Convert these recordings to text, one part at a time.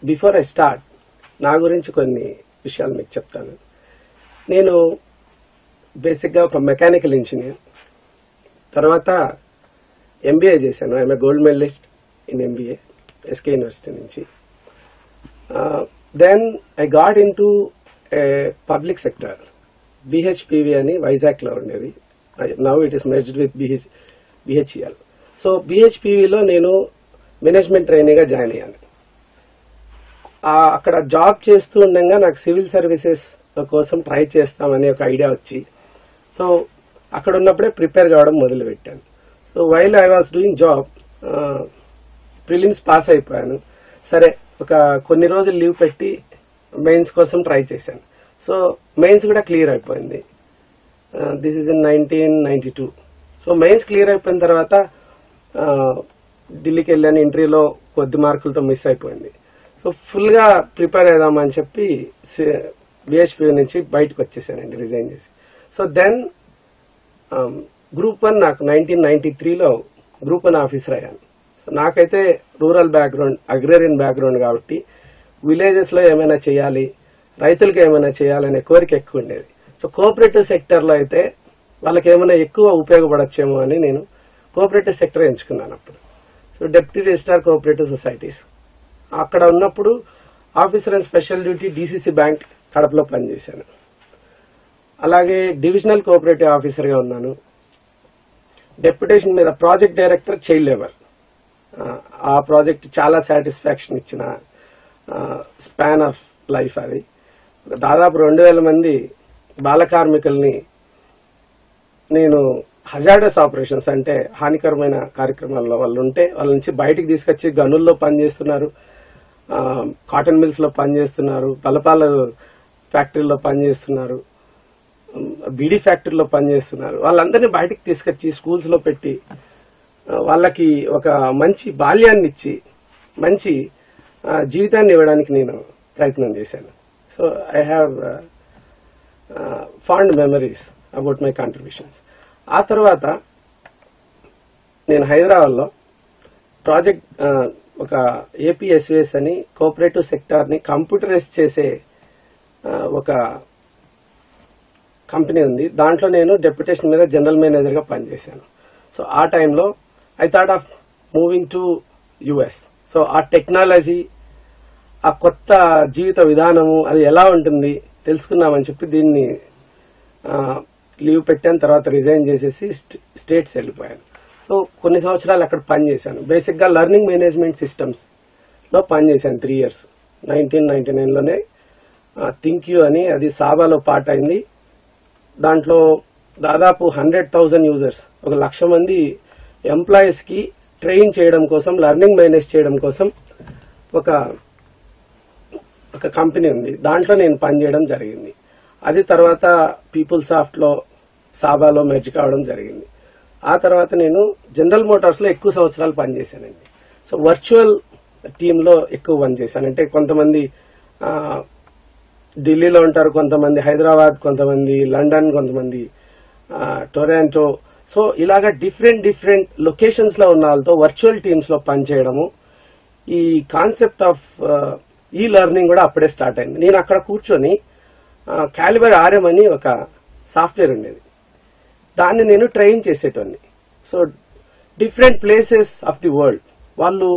Before I start నా గురించి కొన్ని విషయాలు మీకు చెప్తాను. నేను బేసిక్గా ఒక మెకానికల్ ఇంజనీర్, తర్వాత ఎంబీఏ చేశాను. I'm a gold medalist in MBA SK University నుంచి. Then I got into a public sector, BHPV అని వైజాగ్లో ఉండేది. Now it is merged with BHEL. So బిహెచ్పివిలో నేను మేనేజ్మెంట్ ట్రైనీగా జాయిన్ అయ్యాను. అక్కడ జాబ్ చేస్తూ ఉండగా నాకు సివిల్ సర్వీసెస్ కోసం ట్రై చేస్తామని ఒక ఐడియా వచ్చి, సో అక్కడ ఉన్నప్పుడే ప్రిపేర్ కావడం మొదలు పెట్టాను. So while I was doing job, prelims pass అయిపోయాను. సరే, ఒక కొన్ని రోజులు లీవ్ పెట్టి మెయిన్స్ కోసం ట్రై చేశాను. సో మెయిన్స్ కూడా క్లియర్ అయిపోయింది. This is in 1992. So mains clear అయిపోయిన తర్వాత ఢిల్లీకి వెళ్ళాను. ఇంటర్వ్యూలో కొద్ది మార్కులతో మిస్ అయిపోయింది. సో ఫుల్ గా ప్రిపేర్ అవుదామని చెప్పి బిహెచ్పి నుంచి బయటకు వచ్చేసానండి, రిజైన్ చేసి. సో దెన్ గ్రూప్ 1 నాకు 1993లో గ్రూప్ 1 ఆఫీసర్ అయ్యాను. సో నాకైతే రూరల్ బ్యాక్గ్రౌండ్, అగ్రేరియన్ బ్యాక్గ్రౌండ్ కాబట్టి విలేజెస్ లో ఏమైనా చేయాలి, రైతులకు ఏమైనా చేయాలనే కోరిక ఎక్కువ ఉండేది. సో కోఆపరేటివ్ సెక్టర్ లో అయితే వాళ్ళకి ఏమైనా ఎక్కువ ఉపయోగపడచ్చేమో అని నేను కోఆపరేటివ్ సెక్టర్ ఎంచుకున్నాను అప్పుడు. So deputy registrar cooperative societies అక్కడ ఉన్నప్పుడు officer and special duty DCC bank కడపలో పనిచేశాను. అలాగే డివిజనల్ కోఆపరేటివ్ ఆఫీసర్ గా ఉన్నాను. డెప్యుటేషన్ మీద ప్రాజెక్ట్ డైరెక్టర్ చైల్డ్ లేబర్. ఆ ప్రాజెక్ట్ చాలా సాటిస్ఫాక్షన్ ఇచ్చిన స్పాన్ ఆఫ్ లైఫ్ అది. దాదాపు 2000 మంది బాల కార్మికుల్ని నేను హజార్డస్ ఆపరేషన్స్ అంటే హానికరమైన కార్యక్రమాల్లో వాళ్ళు ఉంటే వాళ్ళ నుంచి బయటికి తీసుకొచ్చి గనుల్లో పనిచేస్తున్నారు, కాటన్ మిల్స్ లో పనిచేస్తున్నారు, తలపాల ఫ్యాక్టరీలో పనిచేస్తున్నారు, బీడీ ఫ్యాక్టరీలో పనిచేస్తున్నారు. వాళ్ళందరినీ బయటికి తీసుకొచ్చి స్కూల్స్ లో పెట్టి వాళ్ళకి ఒక మంచి బాల్యాన్ని ఇచ్చి మంచి జీవితాన్ని ఇవ్వడానికి నేను ప్రయత్నం చేశాను. So I have fond memories about my contributions. ఆ తర్వాత నేను హైదరాబాద్లో ప్రాజెక్ట్ ఒక ఏపీఎస్విఎస్ అని కోఆపరేటివ్ సెక్టార్ ని కంప్యూటరైజ్ చేసే ఒక కంపెనీ ఉంది. దాంట్లో నేను డెప్యుటేషన్ మీద జనరల్ మేనేజర్ గా పనిచేశాను. సో ఆ టైంలో I thought of moving to US. So ఆ టెక్నాలజీ, ఆ కొత్త జీవిత విధానము అది ఎలా ఉంటుంది తెలుసుకున్నామని చెప్పి దీన్ని లీవ్ పెట్టాను. తర్వాత రిజైన్ చేసేసి స్టేట్స్ వెళ్ళిపోయాను. సో కొన్ని సంవత్సరాలు అక్కడ పనిచేశాను. బేసిక్ గా లెర్నింగ్ మేనేజ్మెంట్ సిస్టమ్స్ లో పనిచేశాను 3 years. 1999లోనే థింక్యూ అని అది సాబాలో పార్ట్ అయింది. దాంట్లో దాదాపు 100,000 యూజర్స్, 1,00,000 మంది ఎంప్లాయీస్ కి ట్రైన్ చేయడం కోసం, లెర్నింగ్ మేనేజ్ చేయడం కోసం ఒక కంపెనీ ఉంది. దాంట్లో నేను పనిచేయడం జరిగింది. అది తర్వాత పీపుల్ సాఫ్ట్ లో సాబాలో మెర్జ్ కావడం జరిగింది. ఆ తర్వాత నేను జనరల్ మోటార్స్ లో ఎక్కువ సంవత్సరాలు పనిచేశానండి. సో వర్చువల్ టీమ్ లో ఎక్కువ పనిచేశాను. అంటే కొంతమంది ఢిల్లీలో ఉంటారు, కొంతమంది హైదరాబాద్, కొంతమంది లండన్, కొంతమంది టొరాంటో. సో ఇలాగా డిఫరెంట్ లొకేషన్స్ లో ఉన్న వాళ్ళతో వర్చువల్ టీమ్స్ లో పనిచేయడము, ఈ కాన్సెప్ట్ ఆఫ్ ఈ లెర్నింగ్ కూడా అప్పుడే స్టార్ట్ అయింది. నేను అక్కడ కూర్చొని క్యాలిబర్ ఆర్ఎం అని ఒక సాఫ్ట్వేర్ ఉండేది, దాన్ని నేను ట్రైన్ చేసేటోని. So different places of the world వాళ్ళు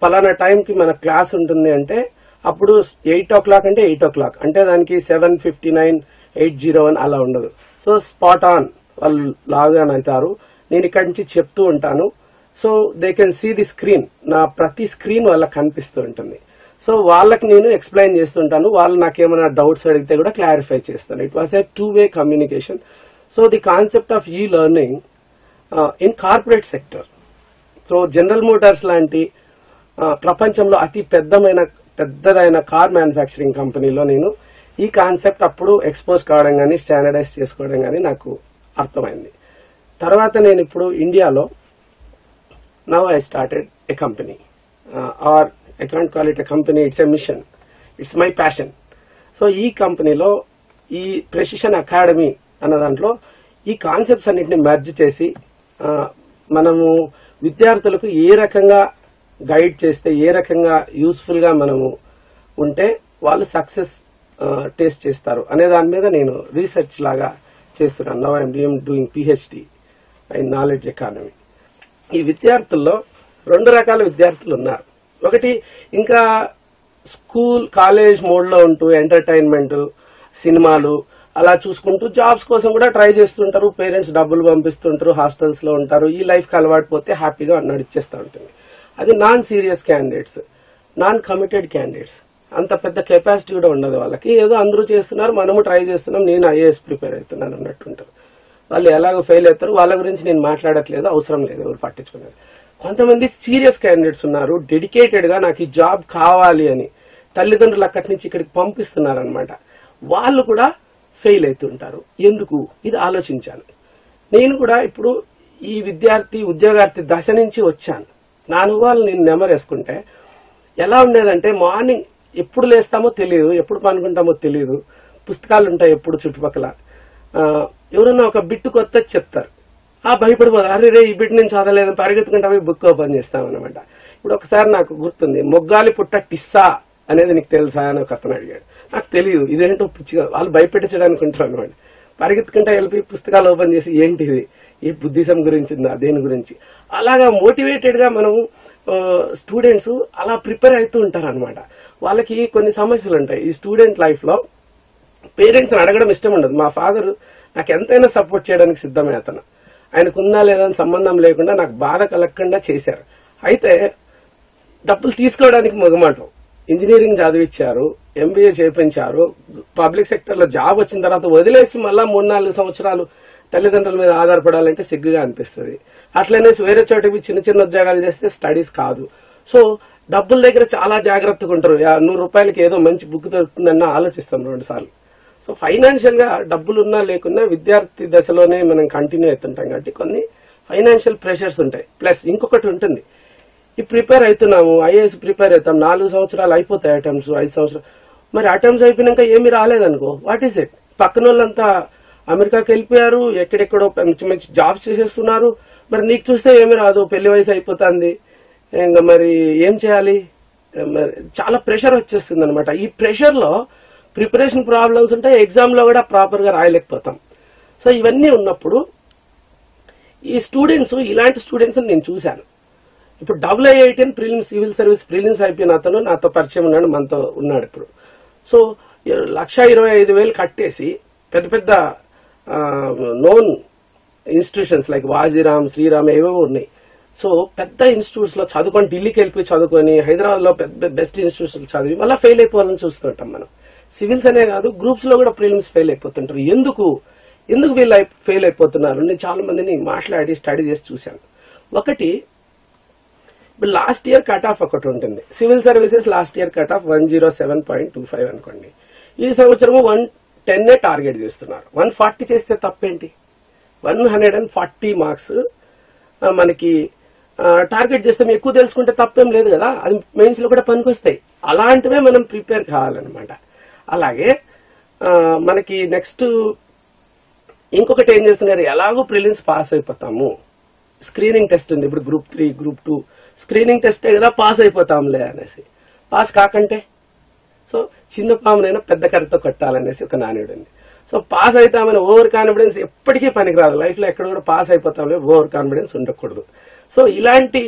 పలానా టైంకి మన క్లాస్ ఉంటుంది అంటే అప్పుడు 8 o'clock అంటే 8 o'clock అంటే దానికి 7:59, 8:01 అలా ఉండదు. సో స్పాట్ ఆన్ వాళ్ళు లాగాన్ అవుతారు. నేను ఇక్కడి నుంచి చెప్తూ ఉంటాను. So they can see the screen, నా ప్రతి స్క్రీన్ వాళ్ళకి కనిపిస్తూ ఉంటుంది. సో వాళ్ళకి నేను ఎక్స్ప్లెయిన్ చేస్తుంటాను, వాళ్ళు నాకేమైనా డౌట్స్ అడిగితే కూడా క్లారిఫై చేస్తాను. It was a 2-way communication. So the concept of e learning in corporate sector. So General Motors లాంటి ప్రపంచంలో అతి పెద్దదైన కార్ మ్యానుఫ్యాక్చరింగ్ కంపెనీలో నేను ఈ కాన్సెప్ట్ అప్పుడు ఎక్స్పోజ్ కావడం కానీ స్టాండర్డైజ్ చేసుకోవడం కానీ నాకు అర్థమైంది. తర్వాత నేను ఇప్పుడు ఇండియాలో now I started a company, or I can't call it a company, it's a mission, it's my passion. So ఈ కంపెనీలో ఈ ప్రెసిషన్ అకాడమీ అన్న దాంట్లో ఈ కాన్సెప్ట్స్ అన్నింటినీ మెర్జ్ చేసి మనము విద్యార్థులకు ఏ రకంగా గైడ్ చేస్తే ఏ రకంగా యూస్ఫుల్ గా మనము ఉంటే వాళ్ళు సక్సెస్ టేస్ట్ చేస్తారు అనే దాని మీద నేను రీసెర్చ్ లాగా చేస్తున్నాను. Now I'm doing PhD in knowledge economy. ఈ విద్యార్థుల్లో 2 రకాల విద్యార్థులు ఉన్నారు. ఒకటి ఇంకా స్కూల్ కాలేజ్ మోడ్ లో ఉంటూ ఎంటర్టైన్మెంట్, సినిమాలు అలా చూసుకుంటూ జాబ్స్ కోసం కూడా ట్రై చేస్తుంటారు. పేరెంట్స్ డబ్బులు పంపిస్తుంటారు, హాస్టల్స్ లో ఉంటారు. ఈ లైఫ్ కి అలవాటు పోతే హ్యాపీగా నడిచేస్తూ ఉంటుంది. అది non serious candidates, non committed candidates. అంత పెద్ద కెపాసిటీ కూడా ఉండదు వాళ్ళకి. ఏదో అందరూ చేస్తున్నారు, మనము ట్రై చేస్తున్నాం, నేను IAS ప్రిపేర్ అవుతున్నాను అన్నట్టుంటారు. వాళ్ళు ఎలాగో ఫెయిల్ అవుతారు. వాళ్ళ గురించి నేను మాట్లాడట్లేదు, అవసరం లేదు, ఎవరు పట్టించుకున్నారు. కొంతమంది సీరియస్ క్యాండిడేట్స్ ఉన్నారు, డెడికేటెడ్ గా నాకు ఈ జాబ్ కావాలి అని తల్లిదండ్రులు అక్కడి నుంచి ఇక్కడికి పంపిస్తున్నారు అనమాట. వాళ్ళు కూడా ఫెయిల్ అవుతుంటారు. ఎందుకు? ఇది ఆలోచించాను. నేను కూడా ఇప్పుడు ఈ విద్యార్థి ఉద్యోగార్థి దశ నుంచి వచ్చాను. నా అనుభవాలు నేను నెమరేసుకుంటే ఎలా ఉండేదంటే, మార్నింగ్ ఎప్పుడు లేస్తామో తెలియదు, ఎప్పుడు పనుకుంటామో తెలియదు. పుస్తకాలు ఉంటాయి ఎప్పుడు చుట్టుపక్కల. ఎవరన్నా ఒక బిట్టు కొత్త చెప్తారు, భయపడిపోదు, అరే రే ఈ బిట్ నేను చదవలేదు, పరిగెత్తుకుంటా పోయి బుక్ ఓపెన్ చేస్తామన్నమాట. ఇప్పుడు ఒకసారి నాకు గుర్తుంది, మొగ్గాలి పుట్ట టిస్సా అనేది నీకు తెలుసా అని ఒక అతను అడిగాడు. నాకు తెలియదు, ఇదేంటో పిచ్చిగా వాళ్ళు భయపెట్టించడానికి ఉంటారు అనమాట. పరిగెత్తుకుంటా వెళ్ళి పుస్తకాలు ఓపెన్ చేసి ఏంటిది, ఈ బుద్ధిజం గురించి ఉందా, దేని గురించి, అలాగా మోటివేటెడ్ గా మనం స్టూడెంట్స్ అలా ప్రిపేర్ అవుతూ ఉంటారు అనమాట. వాళ్ళకి కొన్ని సమస్యలు ఉంటాయి ఈ స్టూడెంట్ లైఫ్ లో. పేరెంట్స్ అడగడం ఇష్టం ఉండదు. మా ఫాదర్ నాకు ఎంతైనా సపోర్ట్ చేయడానికి సిద్ధమే. అతను ఆయనకుందా లేదా అని సంబంధం లేకుండా నాకు బాధ కలగకుండా చేశారు. అయితే డబ్బులు తీసుకోవడానికి మొగమాటం. ఇంజనీరింగ్ చదివించారు, MBA చేయించారు, పబ్లిక్ సెక్టర్ లో జాబ్ వచ్చిన తర్వాత వదిలేసి మళ్ళా 3-4 సంవత్సరాలు తల్లిదండ్రుల మీద ఆధారపడాలంటే సిగ్గుగా అనిపిస్తుంది. అట్లనే వేరే చోటకి చిన్న చిన్న ఉద్యోగాలు చేస్తే స్టడీస్ కాదు. సో డబ్బుల దగ్గర చాలా జాగ్రత్తగా ఉంటారు. 100 రూపాయలకి ఏదో మంచి బుక్ దొరుకుతుందన్న ఆలోచిస్తాం 2 సార్లు. సో ఫైనాన్షియల్ గా డబ్బులున్నా లేకున్నా విద్యార్థి దశలోనే మనం కంటిన్యూ అవుతుంటాం కాబట్టి కొన్ని ఫైనాన్షియల్ ప్రెషర్స్ ఉంటాయి. ప్లస్ ఇంకొకటి ఉంటుంది, ఈ ప్రిపేర్ అవుతున్నాము, IAS ప్రిపేర్ అవుతాం, 4 సంవత్సరాలు అయిపోతాయి అటెంప్ట్స్, 5 సంవత్సరాలు. మరి అటెంప్ట్స్ అయిపోయినాక ఏమీ రాలేదనుకో, వాట్ ఈస్ ఇట్? పక్కన వాళ్ళంతా అమెరికాకి వెళ్ళిపోయారు, ఎక్కడెక్కడో మంచి మంచి జాబ్స్ చేసేస్తున్నారు. మరి నీకు చూస్తే ఏమి రాదు, పెళ్లి వయసు అయిపోతుంది, ఇంకా మరి ఏం చేయాలి? చాలా ప్రెషర్ వచ్చేస్తుంది అనమాట. ఈ ప్రెషర్ లో ప్రిపరేషన్ ప్రాబ్లమ్స్ ఉంటాయి, ఎగ్జామ్ లో కూడా ప్రాపర్ గా రాయలేకపోతాం. సో ఇవన్నీ ఉన్నప్పుడు ఈ స్టూడెంట్స్, ఇలాంటి స్టూడెంట్స్ నేను చూశాను. ఇప్పుడు IIT prelims, civil service prelims అయిపోయిన అతను నాతో పరిచయం ఉన్నాడు, మనతో ఉన్నాడు ఇప్పుడు. సో 1,25,000 కట్టేసి పెద్ద పెద్ద known institutions like Vajiram, Sriram ఏవేవో ఉన్నాయి. సో పెద్ద ఇన్స్టిట్యూట్స్ లో చదువుకొని ఢిల్లీకి వెళ్ళిపోయి చదువుకొని హైదరాబాద్ లో పెద్ద బెస్ట్ ఇన్స్టిట్యూట్స్ చదివి మళ్ళీ ఫెయిల్ అయిపోవాలని చూస్తుంటాం మనం. సివిల్స్ అనే కాదు, గ్రూప్స్ లో కూడా ప్రిలిమ్స్ ఫెయిల్ అయిపోతుంటారు. ఎందుకు వీళ్ళు ఫెయిల్ అయిపోతున్నారు? నేను చాలా మందిని మాట్లాడి స్టడీ చేసి చూశాను. ఒకటి, ఇప్పుడు లాస్ట్ ఇయర్ కట్ ఆఫ్ ఒకటి ఉంటుంది. Civil services last year cut off 107.25 అనుకోండి. ఈ సంవత్సరము 110 టార్గెట్ చేస్తున్నారు. 140 చేస్తే తప్పేంటి? 140 మార్క్స్ మనకి టార్గెట్ చేస్తే ఎక్కువ తెలుసుకుంటే తప్పేం లేదు కదా, అది మెయిన్స్ లో కూడా పనికొస్తాయి. అలాంటివే మనం ప్రిపేర్ కావాలన్నమాట. అలాగే మనకి నెక్స్ట్ ఇంకొకటి ఏం చేస్తున్నారు, ఎలాగో ప్రిలిమ్స్ పాస్ అయిపోతాము, స్క్రీనింగ్ టెస్ట్ ఉంది ఇప్పుడు, గ్రూప్ 3, గ్రూప్ 2 స్క్రీనింగ్ టెస్టే కదా, పాస్ అయిపోతాంలే అనేసి. పాస్ కాకంటే సో చిన్న పామునైనా పెద్ద కర్రతో కొట్టాలనేసి ఒక నానుడు ఉంది. సో పాస్ అవుతామని ఓవర్ కాన్ఫిడెన్స్ ఎప్పటికీ పనికిరాదు. లైఫ్ లో ఎక్కడ కూడా పాస్ అయిపోతామని ఓవర్ కాన్ఫిడెన్స్ ఉండకూడదు. సో ఇలాంటి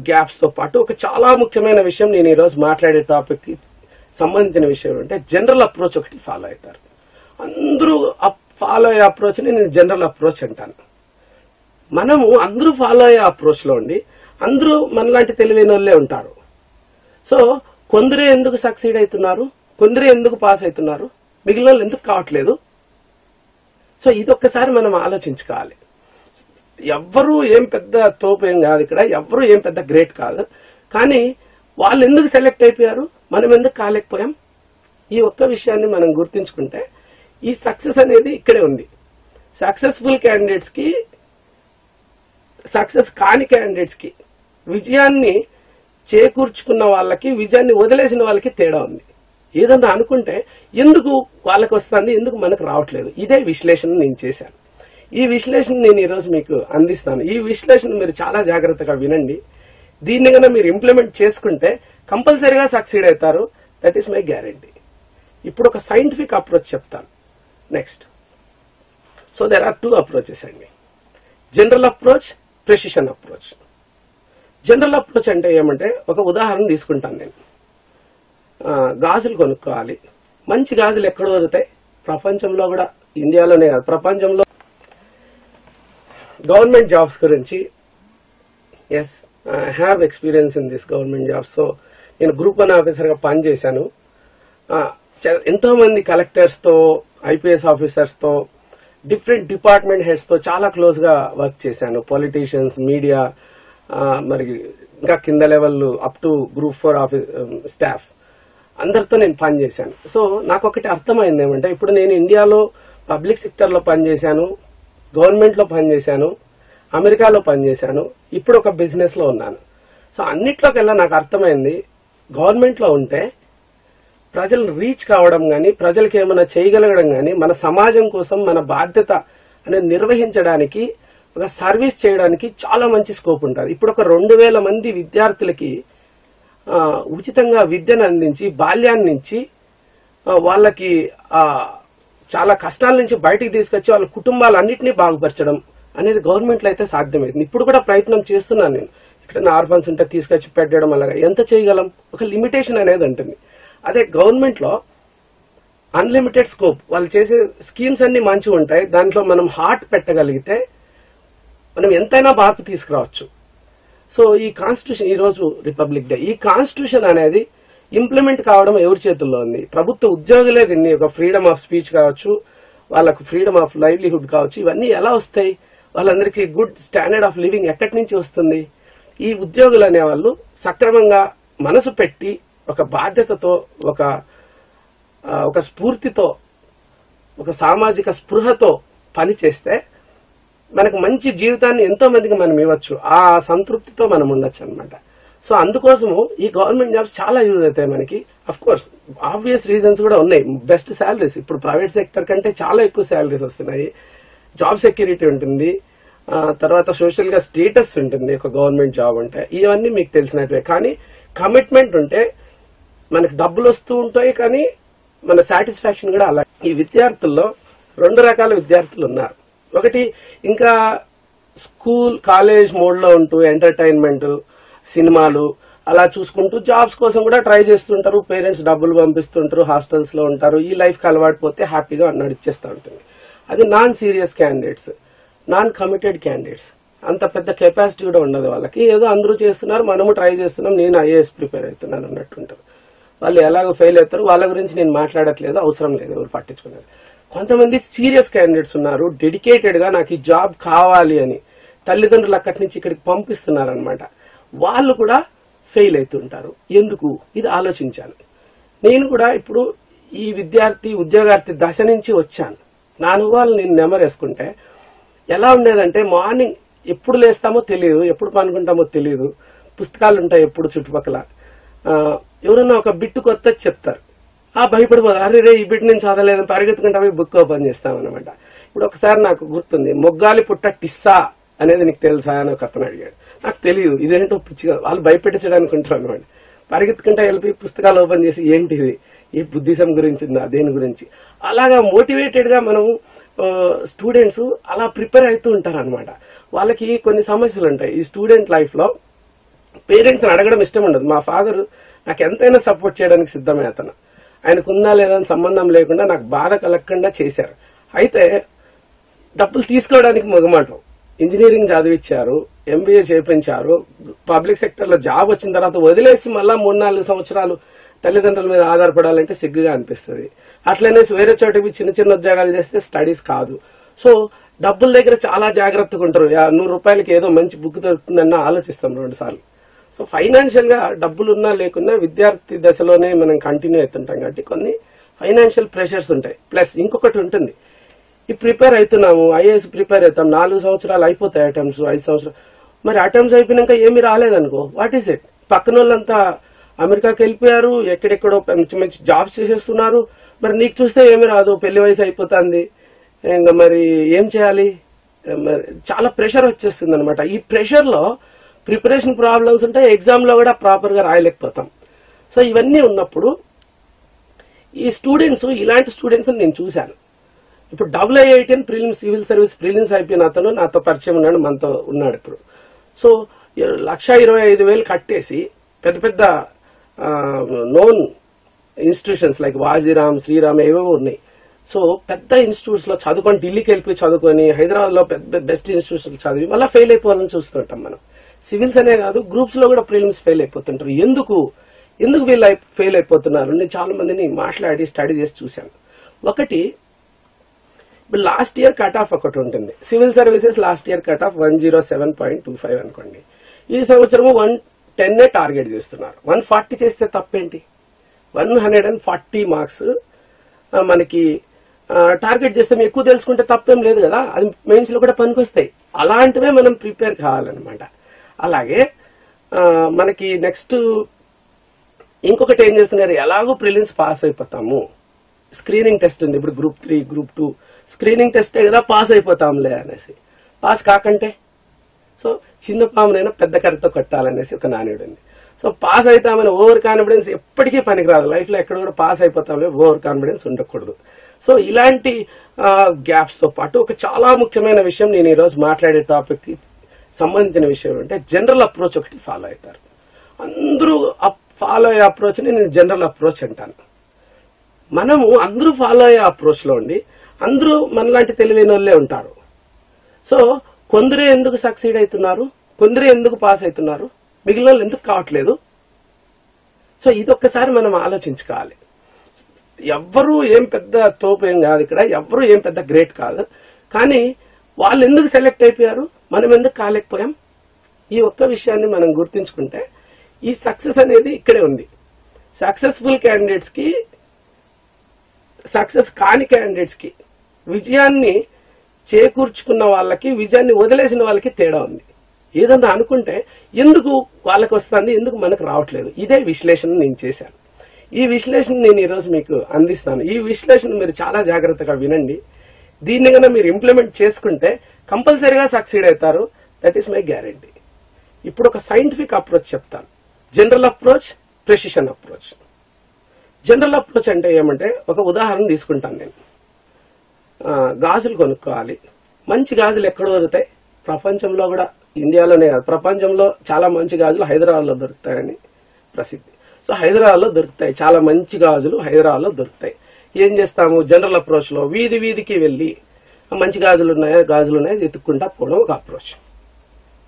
గ్యాప్స్ తో పాటు ఒక చాలా ముఖ్యమైన విషయం, నేను ఈరోజు మాట్లాడే టాపిక్ కి సంబంధించిన విషయం అంటే జనరల్ అప్రోచ్ ఒకటి ఫాలో అవుతారు. అందరూ ఫాలో అయ్యే అప్రోచ్ ని నేను జనరల్ అప్రోచ్ అంటాను. మనము అందరూ ఫాలో అయ్యే అప్రోచ్ లో ఉండి అందరూ మనలాంటి తెలివైన వాళ్ళే ఉంటారు. సో కొందరే ఎందుకు సక్సీడ్ అవుతున్నారు, కొందరే ఎందుకు పాస్ అవుతున్నారు, మిగిలిన వాళ్ళు ఎందుకు కావట్లేదు? సో ఇది ఒక్కసారి మనం ఆలోచించుకోవాలి. ఎవ్వరూ ఏం పెద్ద తోపు ఏం కాదు ఇక్కడ, ఎవ్వరూ ఏం పెద్ద గ్రేట్ కాదు. కానీ వాళ్ళు ఎందుకు సెలెక్ట్ అయిపోయారు, మనం ఎందుకు కాలేకపోయాం? ఈ ఒక్క విషయాన్ని మనం గుర్తించుకుంటే ఈ సక్సెస్ అనేది ఇక్కడే ఉంది. సక్సెస్ఫుల్ క్యాండిడేట్స్ కి, సక్సెస్ కాని క్యాండిడేట్స్ కి, విజయాన్ని చేకూర్చుకున్న వాళ్ళకి, విజయాన్ని వదిలేసిన వాళ్ళకి తేడా ఉంది. ఏదన్నా అనుకుంటే ఎందుకు వాళ్ళకి వస్తుంది, ఎందుకు మనకు రావట్లేదు? ఇదే విశ్లేషణ నేను చేశాను. ఈ విశ్లేషణ నేను ఈరోజు మీకు అందిస్తాను. ఈ విశ్లేషణ మీరు చాలా జాగ్రత్తగా వినండి. దీన్ని కన్నా మీరు ఇంప్లిమెంట్ చేసుకుంటే కంపల్సరీగా సక్సీడ్ అవుతారు. That is my guarantee. ఇప్పుడు ఒక సైంటిఫిక్ అప్రోచ్ చెప్తాను next. So there are 2 approaches అండి, general approach, precision approach. General approach అంటే ఏమంటే, ఒక ఉదాహరణ తీసుకుంటాను నేను. గాజులు కొనుక్కోవాలి. మంచి గాజులు ఎక్కడ దొరుకుతాయి? ప్రపంచంలో కూడా, ఇండియాలోనే కాదు ప్రపంచంలో. గవర్నమెంట్ జాబ్స్ గురించి, yes I have experience in this government jobs. So నేను గ్రూప్ 1 ఆఫీసర్ గా పనిచేశాను. ఎంతో మంది కలెక్టర్స్ తో, ఐపీఎస్ ఆఫీసర్స్ తో, డిఫరెంట్ డిపార్ట్మెంట్ హెడ్స్ తో చాలా క్లోజ్ గా వర్క్ చేశాను. పొలిటీషియన్స్, మీడియా, మరి ఇంకా కింద level up to group 4 staff అందరితో నేను పనిచేశాను. సో నాకు ఒకటి అర్థమైంది ఏమంటే, ఇప్పుడు నేను ఇండియాలో పబ్లిక్ సెక్టర్ లో పనిచేశాను, గవర్నమెంట్ లో పనిచేశాను, అమెరికాలో పనిచేశాను, ఇప్పుడు ఒక బిజినెస్ లో ఉన్నాను. సో అన్నిట్లోకెల్లా నాకు అర్థమైంది, గవర్నమెంట్ లో ఉంటే ప్రజలను రీచ్ కావడం గానీ, ప్రజలకు ఏమైనా చేయగలగడం గానీ, మన సమాజం కోసం మన బాధ్యత అనేది నిర్వహించడానికి, ఒక సర్వీస్ చేయడానికి చాలా మంచి స్కోప్ ఉంటుంది. ఇప్పుడు ఒక 2000 మంది విద్యార్థులకి ఉచితంగా విద్యను అందించి, బాల్యాన్ని నుంచి వాళ్ళకి చాలా కష్టాల నుంచి బయటికి తీసుకొచ్చి వాళ్ళ కుటుంబాలన్నింటినీ బాగుపరచడం అనేది గవర్నమెంట్ లో అయితే సాధ్యమైంది. ఇప్పుడు కూడా ప్రయత్నం చేస్తున్నాను నేను. ఇక్కడ ఆర్ఫన్స్ ఉంటే తీసుకొచ్చి పెట్టడం, అలాగా ఎంత చేయగలం, ఒక లిమిటేషన్ అనేది ఉంటుంది. అదే గవర్నమెంట్ లో అన్లిమిటెడ్ స్కోప్, వాళ్ళు చేసే స్కీమ్స్ అన్ని మంచిగా ఉంటాయి. దాంట్లో మనం హార్ట్ పెట్టగలిగితే మనం ఎంతైనా మార్పు తీసుకురావచ్చు. సో ఈ కాన్స్టిట్యూషన్, ఈ రోజు రిపబ్లిక్ డే, ఈ కాన్స్టిట్యూషన్ అనేది ఇంప్లిమెంట్ కావడం ఎవరి చేతుల్లో ఉంది? ప్రభుత్వ ఉద్యోగులే దీన్ని, ఒక ఫ్రీడమ్ ఆఫ్ స్పీచ్ కావచ్చు, వాళ్ళకు ఫ్రీడమ్ ఆఫ్ లైవ్లీహుడ్ కావచ్చు, ఇవన్నీ ఎలా వస్తాయి? వాళ్ళందరికీ గుడ్ స్టాండర్డ్ ఆఫ్ లివింగ్ ఎక్కడి నుంచి వస్తుంది? ఈ ఉద్యోగులు అనేవాళ్ళు సక్రమంగా మనసు పెట్టి, ఒక బాధ్యతతో, ఒక స్ఫూర్తితో, ఒక సామాజిక స్పృహతో పని చేస్తే మనకు మంచి జీవితాన్ని ఎంతో మందికి మనం ఇవ్వచ్చు. ఆ సంతృప్తితో మనం ఉండొచ్చు అనమాట. సో అందుకోసము ఈ గవర్నమెంట్ జాబ్స్ చాలా యూజ్ అవుతాయి మనకి. అఫ్ కోర్స్ ఆబ్వియస్ రీజన్స్ కూడా ఉన్నాయి. బెస్ట్ శాలరీస్, ఇప్పుడు ప్రైవేట్ సెక్టర్ కంటే చాలా ఎక్కువ శాలరీస్ వస్తున్నాయి. జాబ్ సెక్యూరిటీ ఉంటుంది, తర్వాత సోషల్ గా స్టేటస్ ఉంటుంది ఒక గవర్నమెంట్ జాబ్ అంటే. ఇవన్నీ మీకు తెలిసినట్లే. కానీ కమిట్మెంట్ ఉంటే మనకి డబ్బులు వస్తూ ఉంటాయి, కానీ మన సాటిస్ఫాక్షన్ కూడా అలా. ఈ విద్యార్థుల్లో 2 రకాల విద్యార్థులు ఉన్నారు. ఒకటి ఇంకా స్కూల్, కాలేజ్ మోడ్ లో ఉంటూ ఎంటర్టైన్మెంట్, సినిమాలు అలా చూసుకుంటూ జాబ్స్ కోసం కూడా ట్రై చేస్తుంటారు. పేరెంట్స్ డబ్బులు పంపిస్తుంటారు, హాస్టల్స్ లో ఉంటారు. ఈ లైఫ్ కి అలవాటు పోతే హ్యాపీగా నడిచేస్తూ ఉంటుంది. అది non serious candidates, non committed candidates. అంత పెద్ద కెపాసిటీ కూడా ఉండదు వాళ్ళకి. ఏదో అందరూ చేస్తున్నారు, మనము ట్రై చేస్తున్నాం, నేను ఐఏఎస్ ప్రిపేర్ అవుతున్నాను అన్నట్టుంటారు. వాళ్ళు ఎలాగో ఫెయిల్ అవుతారు, వాళ్ళ గురించి నేను మాట్లాడట్లేదు, అవసరం లేదు, ఎవరు పట్టించుకున్నారు. కొంతమంది సీరియస్ క్యాండిడేట్స్ ఉన్నారు, డెడికేటెడ్ గా నాకు ఈ జాబ్ కావాలి అని తల్లిదండ్రులు అక్కడి నుంచి ఇక్కడికి పంపిస్తున్నారు అనమాట. వాళ్ళు కూడా ఫెయిల్ అవుతుంటారు. ఎందుకు? ఇది ఆలోచించాను. నేను కూడా ఇప్పుడు ఈ ఉద్యోగార్థి దశ నుంచి వచ్చాను. నా అనుభవాలు నేను నెమరేసుకుంటే ఎలా ఉండేదంటే, మార్నింగ్ ఎప్పుడు లేస్తామో తెలియదు, ఎప్పుడు పనుకుంటామో తెలియదు, పుస్తకాలు ఉంటాయి ఎప్పుడు చుట్టుపక్కల. ఎవరన్నా ఒక బిట్టు కొత్త చెప్తారు, భయపడిపోదు, అరే రే ఈ బిట్ నేను చదవలేదు, పరిగెత్తుకుంటా పోయి బుక్ ఓపెన్ చేస్తామన్నమాట. ఇప్పుడు ఒకసారి నాకు గుర్తుంది, మొగ్గాలి పుట్ట టిస్సా అనేది నీకు తెలుసా అని ఒక అతను అడిగాడు. నాకు తెలియదు, ఇదేంటో పిచ్చిగా, వాళ్ళు భయపెట్టించడానికి ఉంటారు అనమాట. పరిగెత్తుకుంటా వెళ్ళి పుస్తకాలు ఓపెన్ చేసి ఏంటిది, ఈ బుద్ధిజం గురించి ఉందా, దేని గురించి, అలాగా మోటివేటెడ్ గా మనం స్టూడెంట్స్ అలా ప్రిపేర్ అవుతూ ఉంటారు అనమాట. వాళ్ళకి కొన్ని సమస్యలు ఉంటాయి. ఈ స్టూడెంట్ లైఫ్ లో పేరెంట్స్ అడగడం ఇష్టం ఉండదు. మా ఫాదర్ నాకు ఎంతైనా సపోర్ట్ చేయడానికి సిద్ధమే. అతను ఆయనకుందా లేదా అని సంబంధం లేకుండా నాకు బాధ కలగకుండా చేశారు. అయితే డబ్బులు తీసుకోవడానికి మొగమాటం. ఇంజనీరింగ్ చదివించారు, ఎంబీఏ చేయించారు, పబ్లిక్ సెక్టర్ లో జాబ్ వచ్చిన తర్వాత వదిలేసి మళ్ళా 3-4 సంవత్సరాలు తల్లిదండ్రుల మీద ఆధారపడాలంటే సిగ్గుగా అనిపిస్తుంది. అట్లనే వేరే చోటకి చిన్న చిన్న ఉద్యోగాలు చేస్తే స్టడీస్ కాదు. సో డబ్బుల దగ్గర చాలా జాగ్రత్తగా ఉంటారు. 100 రూపాయలకి ఏదో మంచి బుక్ దొరుకుతుందన్న ఆలోచిస్తాం 2 సార్లు. సో ఫైనాన్షియల్ గా డబ్బులున్నా లేకున్నా విద్యార్థి దశలోనే మనం కంటిన్యూ అవుతుంటాం కాబట్టి కొన్ని ఫైనాన్షియల్ ప్రెషర్స్ ఉంటాయి. ప్లస్ ఇంకొకటి ఉంటుంది, ఈ ప్రిపేర్ అవుతున్నాము, ఐఏఎస్ ప్రిపేర్ అవుతాం, 4 సంవత్సరాలు అయిపోతాయి అటెంప్ట్స్, 5 సంవత్సరాలు. మరి అటెంప్ట్స్ అయిపోయినాక ఏమీ రాలేదనుకో, వాట్ ఈస్ ఇట్? పక్కన వాళ్ళంతా అమెరికాకి వెళ్ళిపోయారు, ఎక్కడెక్కడో మంచి మంచి జాబ్స్ చేసేస్తున్నారు, మరి నీకు చూస్తే ఏమీ రాదు, పెళ్లి వయసు అయిపోతుంది, ఇంకా మరి ఏం చేయాలి? చాలా ప్రెషర్ వచ్చేస్తుంది అనమాట. ఈ ప్రెషర్ లో ప్రిపరేషన్ ప్రాబ్లమ్స్ ఉంటాయి, ఎగ్జామ్ లో కూడా ప్రాపర్ గా రాయలేకపోతాం. సో ఇవన్నీ ఉన్నప్పుడు ఈ స్టూడెంట్స్, ఇలాంటి స్టూడెంట్స్ నేను చూశాను. ఇప్పుడు IIT prelims, civil service prelims అయిపోయిన అతను నాతో పరిచయం ఉన్నాడు, మనతో ఉన్నాడు ఇప్పుడు. సో 1,25,000 కట్టేసి పెద్ద పెద్ద known institutions like Vajiram, Sriram ఏవేవో ఉన్నాయి. సో పెద్ద ఇన్స్టిట్యూట్స్ లో చదువుకొని, ఢిల్లీకి వెళ్ళిపోయి చదువుకొని, హైదరాబాద్ లో పెద్ద బెస్ట్ ఇన్స్టిట్యూట్స్ చదివి మళ్ళీ ఫెయిల్ అయిపోవాలని చూస్తుంటాం మనం. సివిల్స్ అనే కాదు, గ్రూప్స్ లో కూడా ప్రిలిమ్స్ ఫెయిల్ అయిపోతుంటారు. ఎందుకు వీళ్ళు ఫెయిల్ అయిపోతున్నారు? నేను చాలా మందిని మాట్లాడి స్టడీ చేసి చూశాను. ఒకటి, ఇప్పుడు లాస్ట్ ఇయర్ కట్ ఆఫ్ ఒకటి ఉంటుంది. Civil services last year cut off 107.25 అనుకోండి. ఈ సంవత్సరము 110 టార్గెట్ చేస్తున్నారు. 140 చేస్తే తప్పేంటి? 140 మార్క్స్ మనకి టార్గెట్ చేస్తే ఎక్కువ తెలుసుకుంటే తప్పేం లేదు కదా, అది మెయిన్స్ లో కూడా పనికొస్తాయి. అలాంటివే మనం ప్రిపేర్ కావాలన్నమాట. అలాగే మనకి నెక్స్ట్ ఇంకొకటి ఏం చేస్తున్నారు, ఎలాగో ప్రిలిమ్స్ పాస్ అయిపోతాము, స్క్రీనింగ్ టెస్ట్ ఉంది ఇప్పుడు, గ్రూప్ 3, గ్రూప్ 2 స్క్రీనింగ్ టెస్టే కదా, పాస్ అయిపోతాంలే అనేసి. పాస్ కాకంటే సో చిన్న పామునైనా పెద్ద కర్రతో కొట్టాలనేసి ఒక నానుడు ఉంది. సో పాస్ అవుతామని ఓవర్ కాన్ఫిడెన్స్ ఎప్పటికీ పనికిరాదు. లైఫ్ లో ఎక్కడ కూడా పాస్ అయిపోతామని ఓవర్ కాన్ఫిడెన్స్ ఉండకూడదు. సో ఇలాంటి గ్యాప్స్ తో పాటు ఒక చాలా ముఖ్యమైన విషయం, నేను ఈరోజు మాట్లాడే టాపిక్ కి సంబంధించిన విషయం అంటే జనరల్ అప్రోచ్ ఒకటి ఫాలో అవుతారు. అందరూ ఫాలో అయ్యే అప్రోచ్ ని నేను జనరల్ అప్రోచ్ అంటాను. మనము అందరూ ఫాలో అయ్యే అప్రోచ్ లో ఉండి అందరూ మనలాంటి తెలివైన వాళ్ళే ఉంటారు. సో కొందరే ఎందుకు సక్సీడ్ అవుతున్నారు, కొందరే ఎందుకు పాస్ అవుతున్నారు, మిగిలిన వాళ్ళు ఎందుకు కావట్లేదు? సో ఇది ఒక్కసారి మనం ఆలోచించుకోవాలి. ఎవ్వరూ ఏం పెద్ద తోపు ఏం కాదు ఇక్కడ, ఎవ్వరూ ఏం పెద్ద గ్రేట్ కాదు. కానీ వాళ్ళు ఎందుకు సెలెక్ట్ అయిపోయారు, మనం ఎందుకు కాలేకపోయాం? ఈ ఒక్క విషయాన్ని మనం గుర్తించుకుంటే ఈ సక్సెస్ అనేది ఇక్కడే ఉంది. సక్సెస్ఫుల్ క్యాండిడేట్స్ కి, సక్సెస్ కాని క్యాండిడేట్స్ కి, విజయాన్ని చేకూర్చుకున్న వాళ్ళకి, విజయాన్ని వదిలేసిన వాళ్ళకి తేడా ఉంది. ఏదన్నా అనుకుంటే ఎందుకు వాళ్ళకి వస్తుంది, ఎందుకు మనకు రావట్లేదు? ఇదే విశ్లేషణ నేను చేశాను. ఈ విశ్లేషణ నేను ఈరోజు మీకు అందిస్తాను. ఈ విశ్లేషణ మీరు చాలా జాగ్రత్తగా వినండి. దీన్ని కన్నా మీరు ఇంప్లిమెంట్ చేసుకుంటే కంపల్సరీగా సక్సీడ్ అవుతారు. That is my guarantee. ఇప్పుడు ఒక సైంటిఫిక్ అప్రోచ్ చెప్తాను. General approach, precision approach. General approach అంటే ఏమంటే, ఒక ఉదాహరణ తీసుకుంటాను నేను. గాజులు కొనుక్కోవాలి. మంచి గాజులు ఎక్కడ దొరుకుతాయి? ప్రపంచంలో కూడా, ఇండియాలోనే కాదు, ప్రపంచంలో చాలా మంచి గాజులు హైదరాబాద్ లో దొరుకుతాయని ప్రసిద్ధి. సో హైదరాబాద్ లో దొరుకుతాయి, చాలా మంచి గాజులు హైదరాబాద్ లో దొరుకుతాయి. ఏం చేస్తాము? జనరల్ అప్రోచ్ లో వీధి వీధికి వెళ్లి మంచి గాజులు ఉన్నాయా ఎత్తుక్కుంటా పోవడం ఒక అప్రోచ్.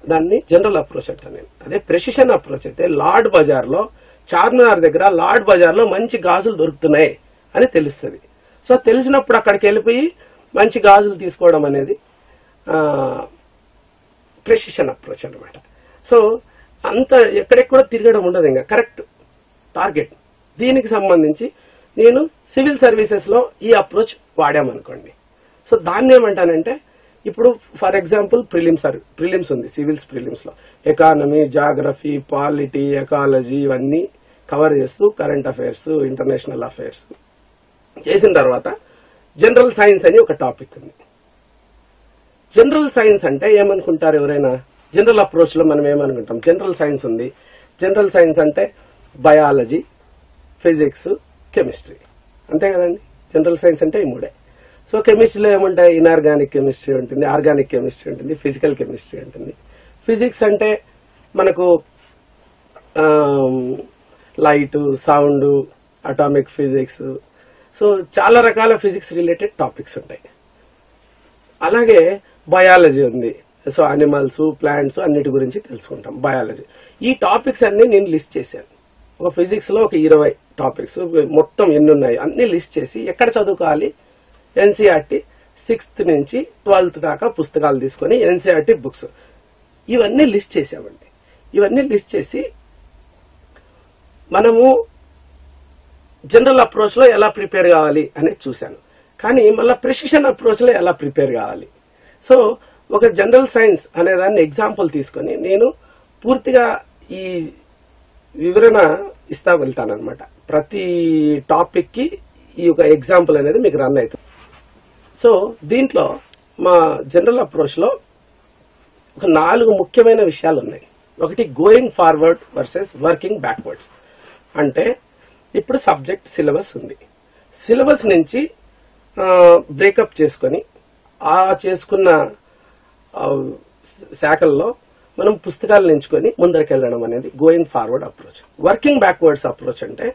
దాన్ని జనరల్ అప్రోచ్ అంటాను నేను. అదే ప్రెసిషన్ అప్రోచ్ అయితే, లార్డ్ బజార్ లో, చార్మినార్ దగ్గర లార్డ్ బజార్ లో మంచి గాజులు దొరుకుతున్నాయి అని తెలుస్తుంది. సో తెలిసినప్పుడు అక్కడికి వెళ్ళిపోయి మంచి గాజులు తీసుకోవడం అనేది ప్రెసిషన్ అప్రోచ్ అనమాట. సో అంత ఎక్కడెక్కడ తిరగడం ఉండదు, ఇంకా కరెక్ట్ టార్గెట్. దీనికి సంబంధించి నేను సివిల్ సర్వీసెస్ లో ఈ అప్రోచ్ వాడామనుకోండి. సో దాన్ని ఏమంటానంటే, ఇప్పుడు ఫర్ ఎగ్జాంపుల్ ప్రిలిమ్స్ ఉంది, సివిల్స్ ప్రిలిమ్స్ లో ఎకానమీ, జాగ్రఫీ, పాలిటీ, ఎకాలజీ ఇవన్నీ కవర్ చేస్తూ కరెంట్ అఫైర్స్, ఇంటర్నేషనల్ అఫైర్స్ చేసిన తర్వాత జనరల్ సైన్స్ అని ఒక టాపిక్ ఉంది. జనరల్ సైన్స్ అంటే ఏమనుకుంటారు ఎవరైనా? జనరల్ అప్రోచ్ లో మనం ఏమనుకుంటాం? జనరల్ సైన్స్ ఉంది. జనరల్ సైన్స్ అంటే బయాలజీ, ఫిజిక్స్, కెమిస్ట్రీ, అంతే కదండి. జనరల్ సైన్స్ అంటే ఈ మూడే. సో కెమిస్ట్రీలో ఏముంటాయి? ఇన్ఆర్గానిక్ కెమిస్ట్రీ ఉంటుంది, ఆర్గానిక్ కెమిస్ట్రీ ఉంటుంది, ఫిజికల్ కెమిస్ట్రీ ఉంటుంది. ఫిజిక్స్ అంటే మనకు light, sound, atomic physics, so చాలా రకాల ఫిజిక్స్ రిలేటెడ్ టాపిక్స్ ఉంటాయి. అలాగే బయాలజీ ఉంది. సో అనిమల్స్, ప్లాంట్స్ అన్నిటి గురించి తెలుసుకుంటాం, బయాలజీ. ఈ టాపిక్స్ అన్ని నేను లిస్ట్ చేశాను. ఒక ఫిజిక్స్ లో ఒక 20 టాపిక్స్ మొత్తం ఎన్ని ఉన్నాయి అన్ని లిస్ట్ చేసి, ఎక్కడ చదువుకోవాలి? ఎన్సీఆర్టీ 6th నుంచి 12th దాకా పుస్తకాలు తీసుకొని ఎన్సీఆర్టీ బుక్స్ ఇవన్నీ లిస్ట్ చేసామండి. ఇవన్నీ లిస్ట్ చేసి మనము జనరల్ అప్రోచ్ లో ఎలా ప్రిపేర్ కావాలి అనేది చూశాను. కానీ మళ్ళీ ప్రెసిషన్ అప్రోచ్ లో ఎలా ప్రిపేర్ కావాలి? సో ఒక జనరల్ సైన్స్ అనే దాన్ని ఎగ్జాంపుల్ తీసుకొని నేను పూర్తిగా ఈ వివరణ ఇస్తా వెళ్తానన్నమాట. ప్రతి టాపిక్ కి ఈ ఒక ఎగ్జాంపుల్ అనేది మీకు రన్ అవుతుంది. సో దీంట్లో మా జనరల్ అప్రోచ్ లో ఒక 4 ముఖ్యమైన విషయాలు ఉన్నాయి. ఒకటి going forward versus working backwards. అంటే ఇప్పుడు సబ్జెక్ట్ సిలబస్ ఉంది, సిలబస్ నుంచి బ్రేకప్ చేసుకొని ఆ చేసుకున్న శాఖల్లో మనం పుస్తకాలను ఎంచుకొని ముందరికెళ్ళడం అనేది going forward approach. Working backwards approach అంటే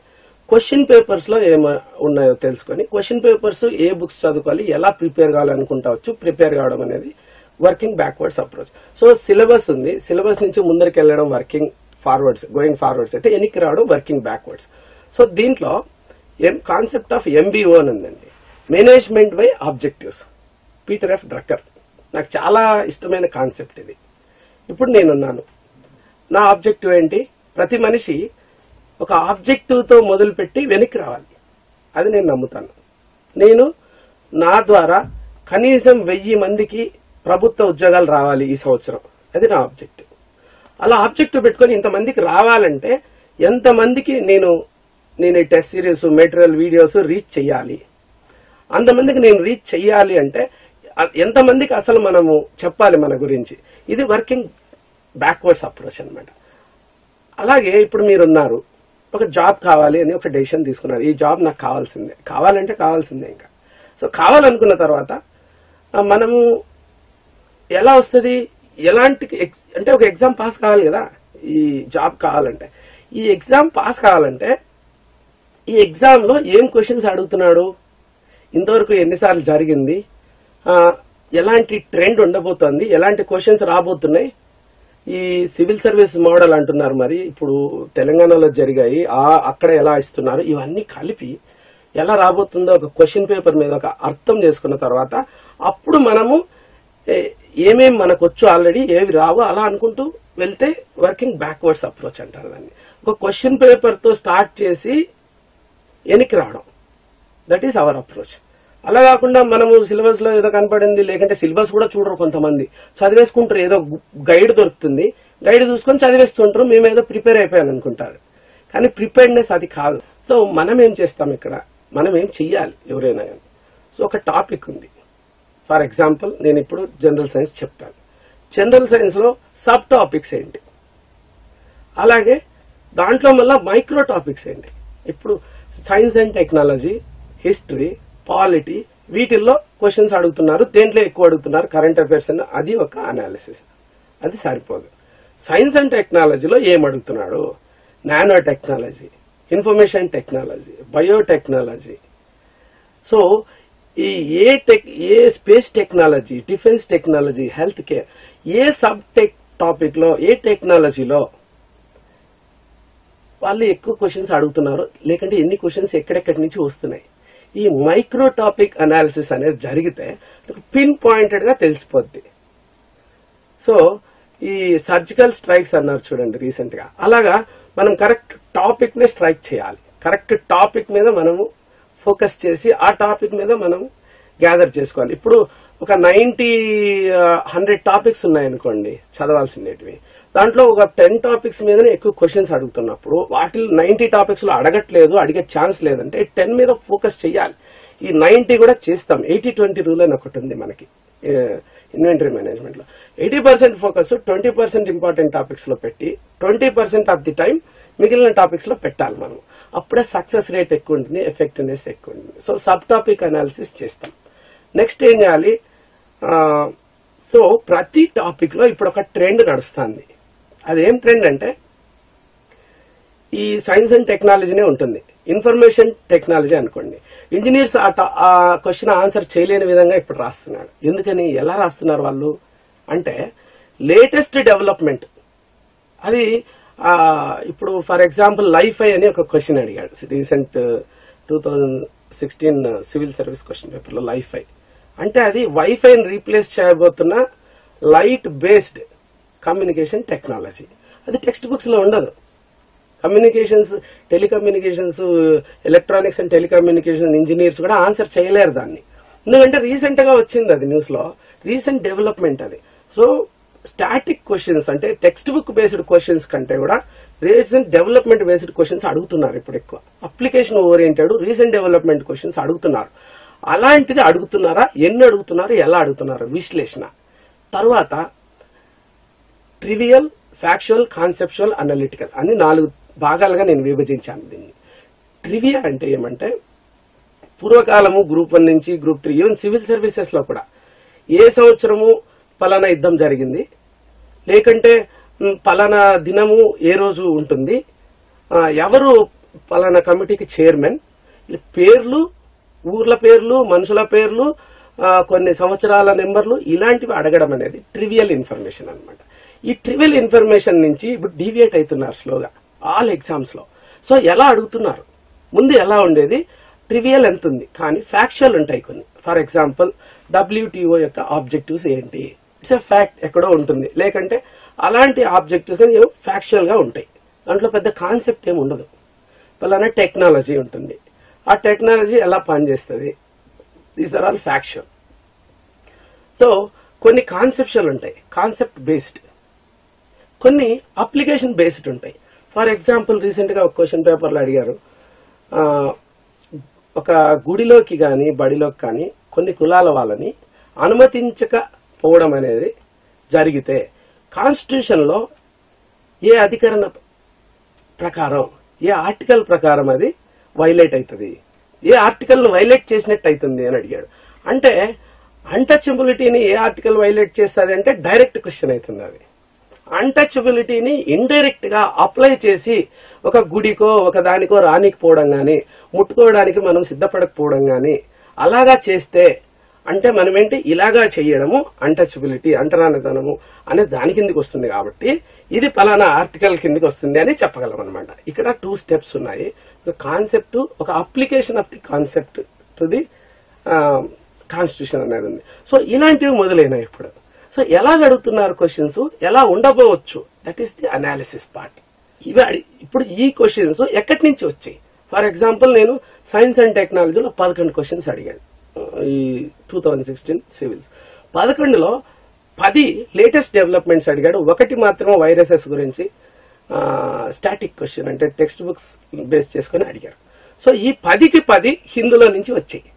క్వశ్చన్ పేపర్స్ లో ఏమో ఉన్నాయో తెలుసుకొని క్వశ్చన్ పేపర్స్ ఏ బుక్స్ చదువుకోవాలి, ఎలా ప్రిపేర్ కావాలనుకుంటావచ్చు, ప్రిపేర్ కావడం అనేది working backwards approach. So syllabus ఉంది, సిలబస్ నుంచి ముందరికి వెళ్ళడం వర్కింగ్ ఫార్వర్డ్స్, గోయింగ్ ఫార్వర్డ్స్ అయితే వెనక్కి రావడం వర్కింగ్ బ్యాక్వర్డ్స్. సో దీంట్లో కాన్సెప్ట్ ఆఫ్ MBO అని ఉందండి, management by objectives, Peter F Drucker. నాకు చాలా ఇష్టమైన కాన్సెప్ట్ ఇది. ఇప్పుడు నేనున్నాను, నా ఆబ్జెక్టివ్ ఏంటి? ప్రతి మనిషి ఒక ఆబ్జెక్టివ్ తో మొదలుపెట్టి వెనక్కి రావాలి, అది నేను నమ్ముతాను. నేను నా ద్వారా కనీసం 1000 మందికి ప్రభుత్వ ఉద్యోగాలు రావాలి ఈ సంవత్సరం, అది నా ఆబ్జెక్టివ్. అలా ఆబ్జెక్టివ్ పెట్టుకొని ఇంతమందికి రావాలంటే ఎంతమందికి నేను test series, material, videos reach చెయ్యాలి, అంతమందికి నేను రీచ్ చెయ్యాలి అంటే ఎంతమందికి అసలు మనము చెప్పాలి మన గురించి, ఇది వర్కింగ్ బ్యాక్వర్డ్స్ అప్రోచ్ అన్నమాట. అలాగే ఇప్పుడు మీరున్నారు, ఒక జాబ్ కావాలి అని ఒక డెసిషన్ తీసుకున్నారు, ఈ జాబ్ నాకు కావాల్సిందే, కావాలంటే కావాల్సిందే. ఇంకా సో కావాలనుకున్న తర్వాత మనము ఎలా వస్తుంది, ఎలాంటి అంటే ఒక ఎగ్జామ్ పాస్ కావాలి కదా ఈ జాబ్ కావాలంటే. ఈ ఎగ్జామ్ పాస్ కావాలంటే ఈ ఎగ్జామ్ లో ఏం క్వశ్చన్స్ అడుగుతున్నాడు, ఇంతవరకు ఎన్నిసార్లు జరిగింది, ఎలాంటి ట్రెండ్ ఉండబోతోంది, ఎలాంటి క్వశ్చన్స్ రాబోతున్నాయి, ఈ సివిల్ సర్వీస్ మోడల్ అంటున్నారు, మరి ఇప్పుడు తెలంగాణలో జరిగాయి, అక్కడ ఎలా ఇస్తున్నారు, ఇవన్నీ కలిపి ఎలా రాబోతుందో ఒక క్వశ్చన్ పేపర్ మీద ఒక అర్థం చేసుకున్న తర్వాత అప్పుడు మనము ఏమేమి మనకు వచ్చు ఆల్రెడీ, ఏవి రావు అలా అనుకుంటూ వెళ్తే వర్కింగ్ బ్యాక్వర్డ్స్ అప్రోచ్ అంటారు దాన్ని. ఒక క్వశ్చన్ పేపర్ తో స్టార్ట్ చేసి వెనక్కి రావడం, దట్ ఈస్ అవర్ అప్రోచ్. అలా కాకుండా మనము సిలబస్ లో ఏదో కనపడింది, లేకంటే సిలబస్ కూడా చూడరు, కొంతమంది చదివేసుకుంటారు, ఏదో గైడ్ దొరుకుతుంది, గైడ్ చూసుకొని చదివేస్తుంటారు, మేము ఏదో ప్రిపేర్ అయిపోయాను అనుకుంటారు. కానీ ప్రిపేర్డ్నెస్ అది కాదు. సో మనం ఏం చేస్తాం ఇక్కడ, మనం ఏం చెయ్యాలి ఎవరైనా కానీ. సో ఒక టాపిక్ ఉంది, ఫర్ ఎగ్జాంపుల్ నేను ఇప్పుడు జనరల్ సైన్స్ చెప్తాను, జనరల్ సైన్స్ లో సబ్ టాపిక్స్ ఏంటి, అలాగే దాంట్లో మళ్ళీ మైక్రో టాపిక్స్ ఏంటి. ఇప్పుడు science and technology, history, polity, వీటిల్లో క్వశ్చన్స్ అడుగుతున్నారు, దేంట్లో ఎక్కువ అడుగుతున్నారు, కరెంట్ అఫైర్స్ అని, అది ఒక అనాలిసిస్, అది సరిపోదు. సైన్స్ అండ్ టెక్నాలజీలో ఏం అడుగుతున్నాడు, nano technology, information technology, biotechnology. So ఈ ఏ space technology, defence technology, health care, ఏ సబ్ టాపిక్ లో, ఏ టెక్నాలజీలో వాళ్ళు ఎక్కువ క్వశ్చన్స్ అడుగుతున్నారు, లేకంటే ఎన్ని క్వశ్చన్స్ ఎక్కడెక్కడి నుంచి వస్తున్నాయి, ఈ మైక్రో టాపిక్ అనాలిసిస్ అనేది జరిగితే పిన్ పాయింటెడ్ గా తెలిసిపోద్ది. సో ఈ సర్జికల్ స్ట్రైక్స్ అన్నారు చూడండి రీసెంట్ గా, అలాగా మనం కరెక్ట్ టాపిక్ నే స్ట్రైక్ చేయాలి, కరెక్ట్ టాపిక్ మీద మనము ఫోకస్ చేసి ఆ టాపిక్ మీద మనం గ్యాదర్ చేసుకోవాలి. ఇప్పుడు ఒక 100 టాపిక్స్ ఉన్నాయనుకోండి చదవాల్సినవి, దాంట్లో ఒక 10 టాపిక్స్ మీదనే ఎక్కువ క్వశ్చన్స్ అడుగుతున్నప్పుడు వాటిలో 90 టాపిక్స్ లో అడగట్లేదు, అడిగే ఛాన్స్ లేదంటే 10 మీద ఫోకస్ చేయాలి. ఈ 90 కూడా చేస్తాం. 80-20 రూల్ అని ఒకటి ఉంది మనకి ఇన్వెంటరీ మేనేజ్మెంట్ లో. 80% ఫోకస్ 20% ఇంపార్టెంట్ టాపిక్స్ లో పెట్టి 20% ఆఫ్ ది టైం మిగిలిన టాపిక్స్ లో పెట్టాలి మనం. అప్పుడే సక్సెస్ రేట్ ఎక్కువ ఉంటుంది, ఎఫెక్టివ్నెస్ ఎక్కువ ఉంటుంది. సో సబ్ టాపిక్ అనాలిసిస్ చేస్తాం. నెక్స్ట్ ఏం చేయాలి, సో ప్రతి టాపిక్ లో ఇప్పుడు ఒక ట్రెండ్ నడుస్తుంది. అదేం ట్రెండ్ అంటే ఈ సైన్స్ అండ్ టెక్నాలజీనే ఉంటుంది. ఇన్ఫర్మేషన్ టెక్నాలజీ అనుకోండి, ఇంజనీర్స్ ఆ క్వశ్చన్ ఆన్సర్ చేయలేని విధంగా ఇప్పుడు రాస్తున్నాడు. ఎందుకని, ఎలా రాస్తున్నారు వాళ్ళు అంటే లేటెస్ట్ డెవలప్మెంట్. అది ఇప్పుడు ఫర్ ఎగ్జాంపుల్ లైఫై అని ఒక క్వశ్చన్ అడిగాడు recent 2016 civil service question paper లో. లైఫై అంటే అది వైఫైని రీప్లేస్ చేయబోతున్న లైట్ బేస్డ్ కమ్యూనికేషన్ టెక్నాలజీ. అది టెక్స్ట్ బుక్స్ లో ఉండదు. Communications, telecommunications, electronics and telecommunication engineers కూడా ఆన్సర్ చేయలేరు దాన్ని, ఎందుకంటే రీసెంట్ గా వచ్చింది అది న్యూస్ లో, రీసెంట్ డెవలప్మెంట్ అది. సో స్టాటిక్ క్వశ్చన్స్ అంటే టెక్స్ట్ బుక్ బేస్డ్ క్వశ్చన్స్ కంటే కూడా రీసెంట్ డెవలప్మెంట్ బేస్డ్ క్వశ్చన్స్ అడుగుతున్నారు ఇప్పుడు ఎక్కువ. Application oriented recent development questions అడుగుతున్నారు. అలాంటిది అడుగుతున్నారా, ఎన్ని అడుగుతున్నారు, ఎలా అడుగుతున్నారు, విశ్లేషణ. తర్వాత ట్రివియల్, ఫ్యాక్చువల్, కాన్సెప్చువల్, అనలిటికల్ అని 4 భాగాలుగా నేను విభజించాను దీన్ని. ట్రివియా అంటే ఏమంటే పూర్వకాలము గ్రూప్ 1 నుంచి గ్రూప్ 3 ఈవెన్ సివిల్ సర్వీసెస్ లో కూడా ఏ సంవత్సరము పలానా యుద్ధం జరిగింది, లేకంటే పలానా దినము ఏ రోజు ఉంటుంది, ఎవరు పలానా కమిటీకి చైర్మన్, పేర్లు, ఊర్ల పేర్లు, మనుషుల పేర్లు, కొన్ని సంవత్సరాల నెంబర్లు, ఇలాంటివి అడగడం అనేది ట్రివియల్ ఇన్ఫర్మేషన్ అన్నమాట. ఈ ట్రివియల్ ఇన్ఫర్మేషన్ నుంచి ఇప్పుడు డీవియేట్ అవుతున్నారు స్లోగా ఆల్ ఎగ్జామ్స్ లో. సో ఎలా అడుగుతున్నారు, ముందు ఎలా ఉండేది ట్రివియల్ ఎంత ఉంది, కానీ ఫ్యాక్చువల్ ఉంటాయి కొన్ని. ఫర్ ఎగ్జాంపుల్ WTO యొక్క ఆబ్జెక్టివ్స్ ఏంటి, ఇట్స్ ఎ ఫ్యాక్ట్ ఎక్కడో ఉంటుంది, లేకంటే అలాంటి ఆబ్జెక్టివ్స్ ఫ్యాక్చువల్ గా ఉంటాయి, దాంట్లో పెద్ద కాన్సెప్ట్ ఏమి ఉండదు. పలానా టెక్నాలజీ ఉంటుంది, ఆ టెక్నాలజీ ఎలా పనిచేస్తుంది, these are all factual. So కొన్ని కాన్సెప్చువల్ ఉంటాయి, కాన్సెప్ట్ బేస్డ్, కొన్ని అప్లికేషన్ బేస్డ్ ఉంటాయి. ఫర్ ఎగ్జాంపుల్ రీసెంట్ గా ఒక క్వశ్చన్ పేపర్లో అడిగారు, ఒక గుడిలోకి కానీ బడిలోకి కానీ కొన్ని కులాల వాళ్ళని అనుమతించకపోవడం అనేది జరిగితే కాన్స్టిట్యూషన్ లో ఏ అధికరణ ప్రకారం, ఏ ఆర్టికల్ ప్రకారం అది వైలేట్ అవుతుంది, ఏ ఆర్టికల్ ను వైలేట్ చేసినట్టు అవుతుంది అని అడిగాడు. అంటే అన్టచబిలిటీని ఏ ఆర్టికల్ వైలేట్ చేస్తుంది అంటే డైరెక్ట్ క్వశ్చన్ అవుతుంది. అది అన్టచబిలిటీని ఇండైరెక్ట్ గా అప్లై చేసి ఒక గుడికో ఒక దానికో రానికపోవడం గాని, ముట్టుకోవడానికి మనం సిద్ధపడకపోవడం గాని అలాగా చేస్తే అంటే మనం ఏంటి ఇలాగా చేయడము అన్టచబిలిటీ, అంటరానితనము అనే దాని కిందకి వస్తుంది. కాబట్టి ఇది పలానా ఆర్టికల్ కిందకి వస్తుంది అని చెప్పగలం అనమాట. ఇక్కడ 2 స్టెప్స్ ఉన్నాయి, ఒక కాన్సెప్ట్, ఒక application of the concept to the constitution అనేది ఉంది. సో ఇలాంటివి మొదలైనాయి ఇప్పుడు. సో ఎలా అడుగుతున్నారు క్వశ్చన్స్, ఎలా ఉండబోవచ్చు, that is the analysis part. ఇప్పుడు ఈ క్వశ్చన్స్ ఎక్కడి నుంచి వచ్చాయి? ఫర్ ఎగ్జాంపుల్ నేను సైన్స్ అండ్ టెక్నాలజీలో 11 క్వశ్చన్స్ అడిగాను ఈ 2016 సివిల్స్. 11లో 10 లేటెస్ట్ డెవలప్మెంట్స్ అడిగాడు, 1 మాత్రం వైరసెస్ గురించి స్టాటిక్ క్వశ్చన్ అంటే టెక్స్ట్ బుక్స్ బేస్ చేసుకుని అడిగారు. సో ఈ 10కి 10 హిందూలో నుంచి వచ్చాయి.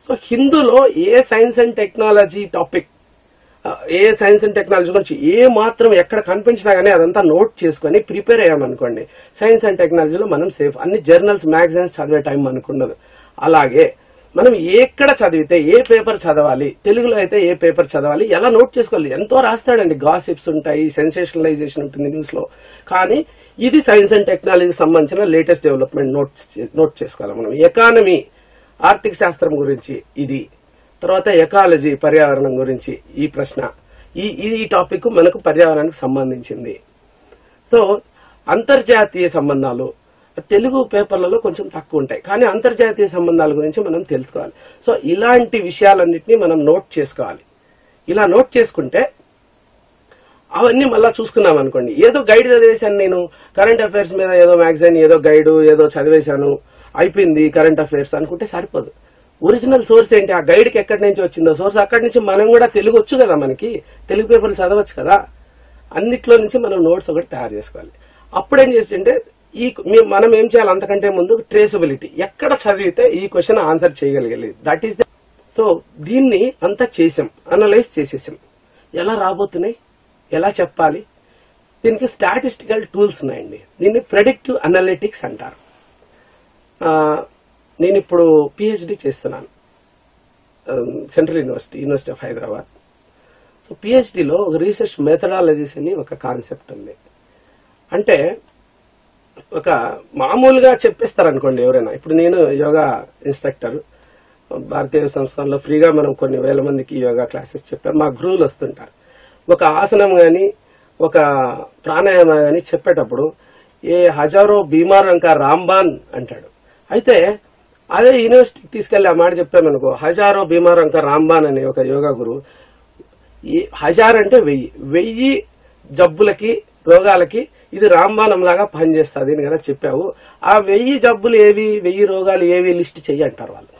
సో హిందూలో ఏ సైన్స్ అండ్ టెక్నాలజీ టాపిక్, ఏ సైన్స్ అండ్ టెక్నాలజీ గురించి ఏ మాత్రం ఎక్కడ కనిపించినా గానీ అదంతా నోట్ చేసుకుని ప్రిపేర్ అయ్యామనుకోండి, సైన్స్ అండ్ టెక్నాలజీలో మనం సేఫ్. అన్ని జర్నల్స్, మ్యాగజైన్స్ చదివే టైం మనకున్నది. అలాగే మనం ఎక్కడ చదివితే ఏ పేపర్ చదవాలి, తెలుగులో అయితే ఏ పేపర్ చదవాలి, ఎలా నోట్ చేసుకోవాలి. ఎంతో రాస్తాడండి, గాసిప్స్ ఉంటాయి, సెన్సేషనలైజేషన్ ఉంటుంది న్యూస్ లో. కానీ ఇది సైన్స్ అండ్ టెక్నాలజీకి సంబంధించిన లేటెస్ట్ డెవలప్మెంట్ నోట్ చేసుకోవాలి మనం. ఎకానమీ, ఆర్థిక శాస్త్రం గురించి ఇది, తర్వాత ఎకాలజీ, పర్యావరణం గురించి ఈ ప్రశ్న, ఈ టాపిక్ మనకు పర్యావరణానికి సంబంధించింది. సో అంతర్జాతీయ సంబంధాలు తెలుగు పేపర్లలో కొంచెం తక్కువ ఉంటాయి, కానీ అంతర్జాతీయ సంబంధాల గురించి మనం తెలుసుకోవాలి. సో ఇలాంటి విషయాలన్నింటినీ మనం నోట్ చేసుకోవాలి. ఇలా నోట్ చేసుకుంటే అవన్నీ మళ్ళా చూసుకున్నాం అనుకోండి, ఏదో గైడ్ చదివేశాను నేను, కరెంట్ అఫైర్స్ మీద ఏదో మ్యాగజైన్, ఏదో గైడ్ ఏదో చదివేశాను, అయిపోయింది కరెంట్ అఫైర్స్ అనుకుంటే సరిపోదు. ఒరిజినల్ సోర్స్ ఏంటి, ఆ గైడ్ కి ఎక్కడి నుంచి వచ్చిందో సోర్స్, అక్కడి నుంచి మనం కూడా తెలుగు వచ్చు కదా, మనకి తెలుగు పేపర్లు చదవచ్చు కదా, అన్నిట్లో నుంచి మనం నోట్స్ ఒకటి తయారు చేసుకోవాలి. అప్పుడేం చేస్తుంటే మనం ఏం చేయాలి, అంతకంటే ముందు ట్రేసబిలిటీ, ఎక్కడ చదివితే ఈ క్వశ్చన్ ఆన్సర్ చేయగలిగేది, దట్ ఈస్ ద. సో దీన్ని అంతా చేసాం, అనలైజ్ చేసేసాం, ఎలా రాబోతున్నాయి, ఎలా చెప్పాలి. దీనికి స్టాటిస్టికల్ టూల్స్ ఉన్నాయండి, దీన్ని ప్రెడిక్టివ్ అనలిటిక్స్ అంటారు. నేను ఇప్పుడు PhD చేస్తున్నాను central university of Hyderabad. So PhDలో ఒక రీసెర్చ్ మెథడాలజీస్ అని ఒక కాన్సెప్ట్ ఉంది. అంటే ఒక మామూలుగా చెప్పేస్తారు అనుకోండి ఎవరైనా. ఇప్పుడు నేను యోగా ఇన్స్ట్రక్టర్, భారతీయ సంస్థల్లో ఫ్రీగా మనం కొన్ని వేల మందికి యోగా క్లాసెస్ చెప్తారు, మా గురువులు వస్తుంటారు. ఒక ఆసనం గాని ఒక ప్రాణాయామం గాని చెప్పేటప్పుడు ఏ హజారో బీమారం కా రాంబాన్ అంటాడు. అయితే అదే యూనివర్సిటీకి తీసుకెళ్లి ఆ మాట చెప్పామనుకో, హజారో బీమారం కా రాంబాన్ అనే ఒక యోగా గురువు, హజార్ అంటే 1000 జబ్బులకి, రోగాలకి ఇది రాంబాణం లాగా పనిచేస్తుంది అని కదా చెప్పావు. ఆ 1000 జబ్బులు ఏవి, 1000 రోగాలు ఏవి లిస్ట్ చెయ్యి అంటారు వాళ్ళు.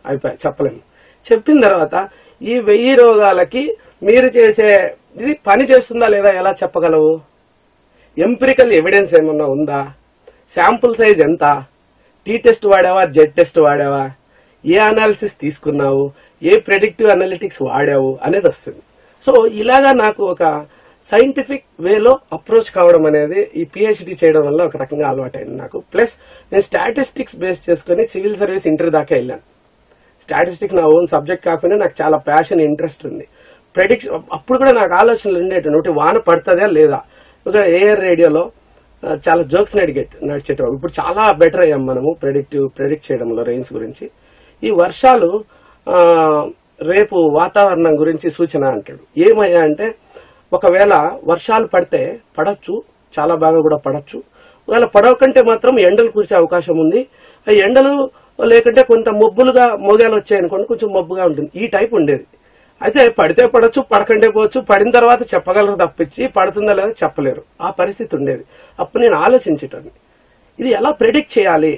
అయిపోయి చెప్పలేము. చెప్పిన తర్వాత ఈ 1000 రోగాలకి మీరు చేసే ఇది పని చేస్తుందా లేదా ఎలా చెప్పగలవు? ఎంపిరికల్ ఎవిడెన్స్ ఏమన్నా ఉందా? శాంపుల్ సైజ్ ఎంత? టీ టెస్ట్ వాడావా, జెడ్ టెస్ట్ వాడావా, ఏ అనాలిసిస్ తీసుకున్నావు, ఏ ప్రెడిక్టివ్ అనలిటిక్స్ వాడావు అనేది వస్తుంది. సో ఇలాగా నాకు ఒక సైంటిఫిక్ వేలో అప్రోచ్ కావడం అనేది ఈ పిహెచ్డి చేయడం వల్ల ఒక రకంగా అలవాటైంది నాకు. ప్లస్ నేను స్టాటిస్టిక్స్ బేస్ చేసుకుని సివిల్ సర్వీస్ ఇంటర్వ్యూ దాకా వెళ్ళాను. స్టాటిస్టిక్స్ నా ఓన్ సబ్జెక్ట్ కాకుండా నాకు చాలా ప్యాషన్, ఇంట్రెస్ట్ ఉంది. అప్పుడు కూడా నాకు ఆలోచనలు ఉండేటువంటి వాన పడుతుందా లేదా. ఒక ఏఆర్ రేడియోలో చాలా జోక్స్ నడిచేటప్పుడు ఇప్పుడు చాలా బెటర్ అయ్యాం మనము ప్రెడిక్ట్ చేయడంలో రెయిన్స్ గురించి. ఈ వర్షాలు రేపు వాతావరణం గురించి సూచన అంటాడు. ఏమయ్యా అంటే ఒకవేళ వర్షాలు పడచ్చు, చాలా బాగా కూడా పడచ్చు. ఒకవేళ పడవకంటే మాత్రం ఎండలు కురిసే అవకాశం ఉంది. ఆ ఎండలు లేకుంటే కొంత మబ్బులుగా మోగాలు వచ్చాయనుకోండి, కొంచెం మబ్బుగా ఉంటుంది. ఈ టైప్ ఉండేది. అయితే పడితే పడచ్చు, పడకంటే పోవచ్చు. పడిన తర్వాత చెప్పగలరు తప్పించి పడుతుందా లేదా చెప్పలేరు. ఆ పరిస్థితి ఉండేది. అప్పుడు నేను ఆలోచించేటాన్ని ఇది ఎలా ప్రెడిక్ట్ చేయాలి.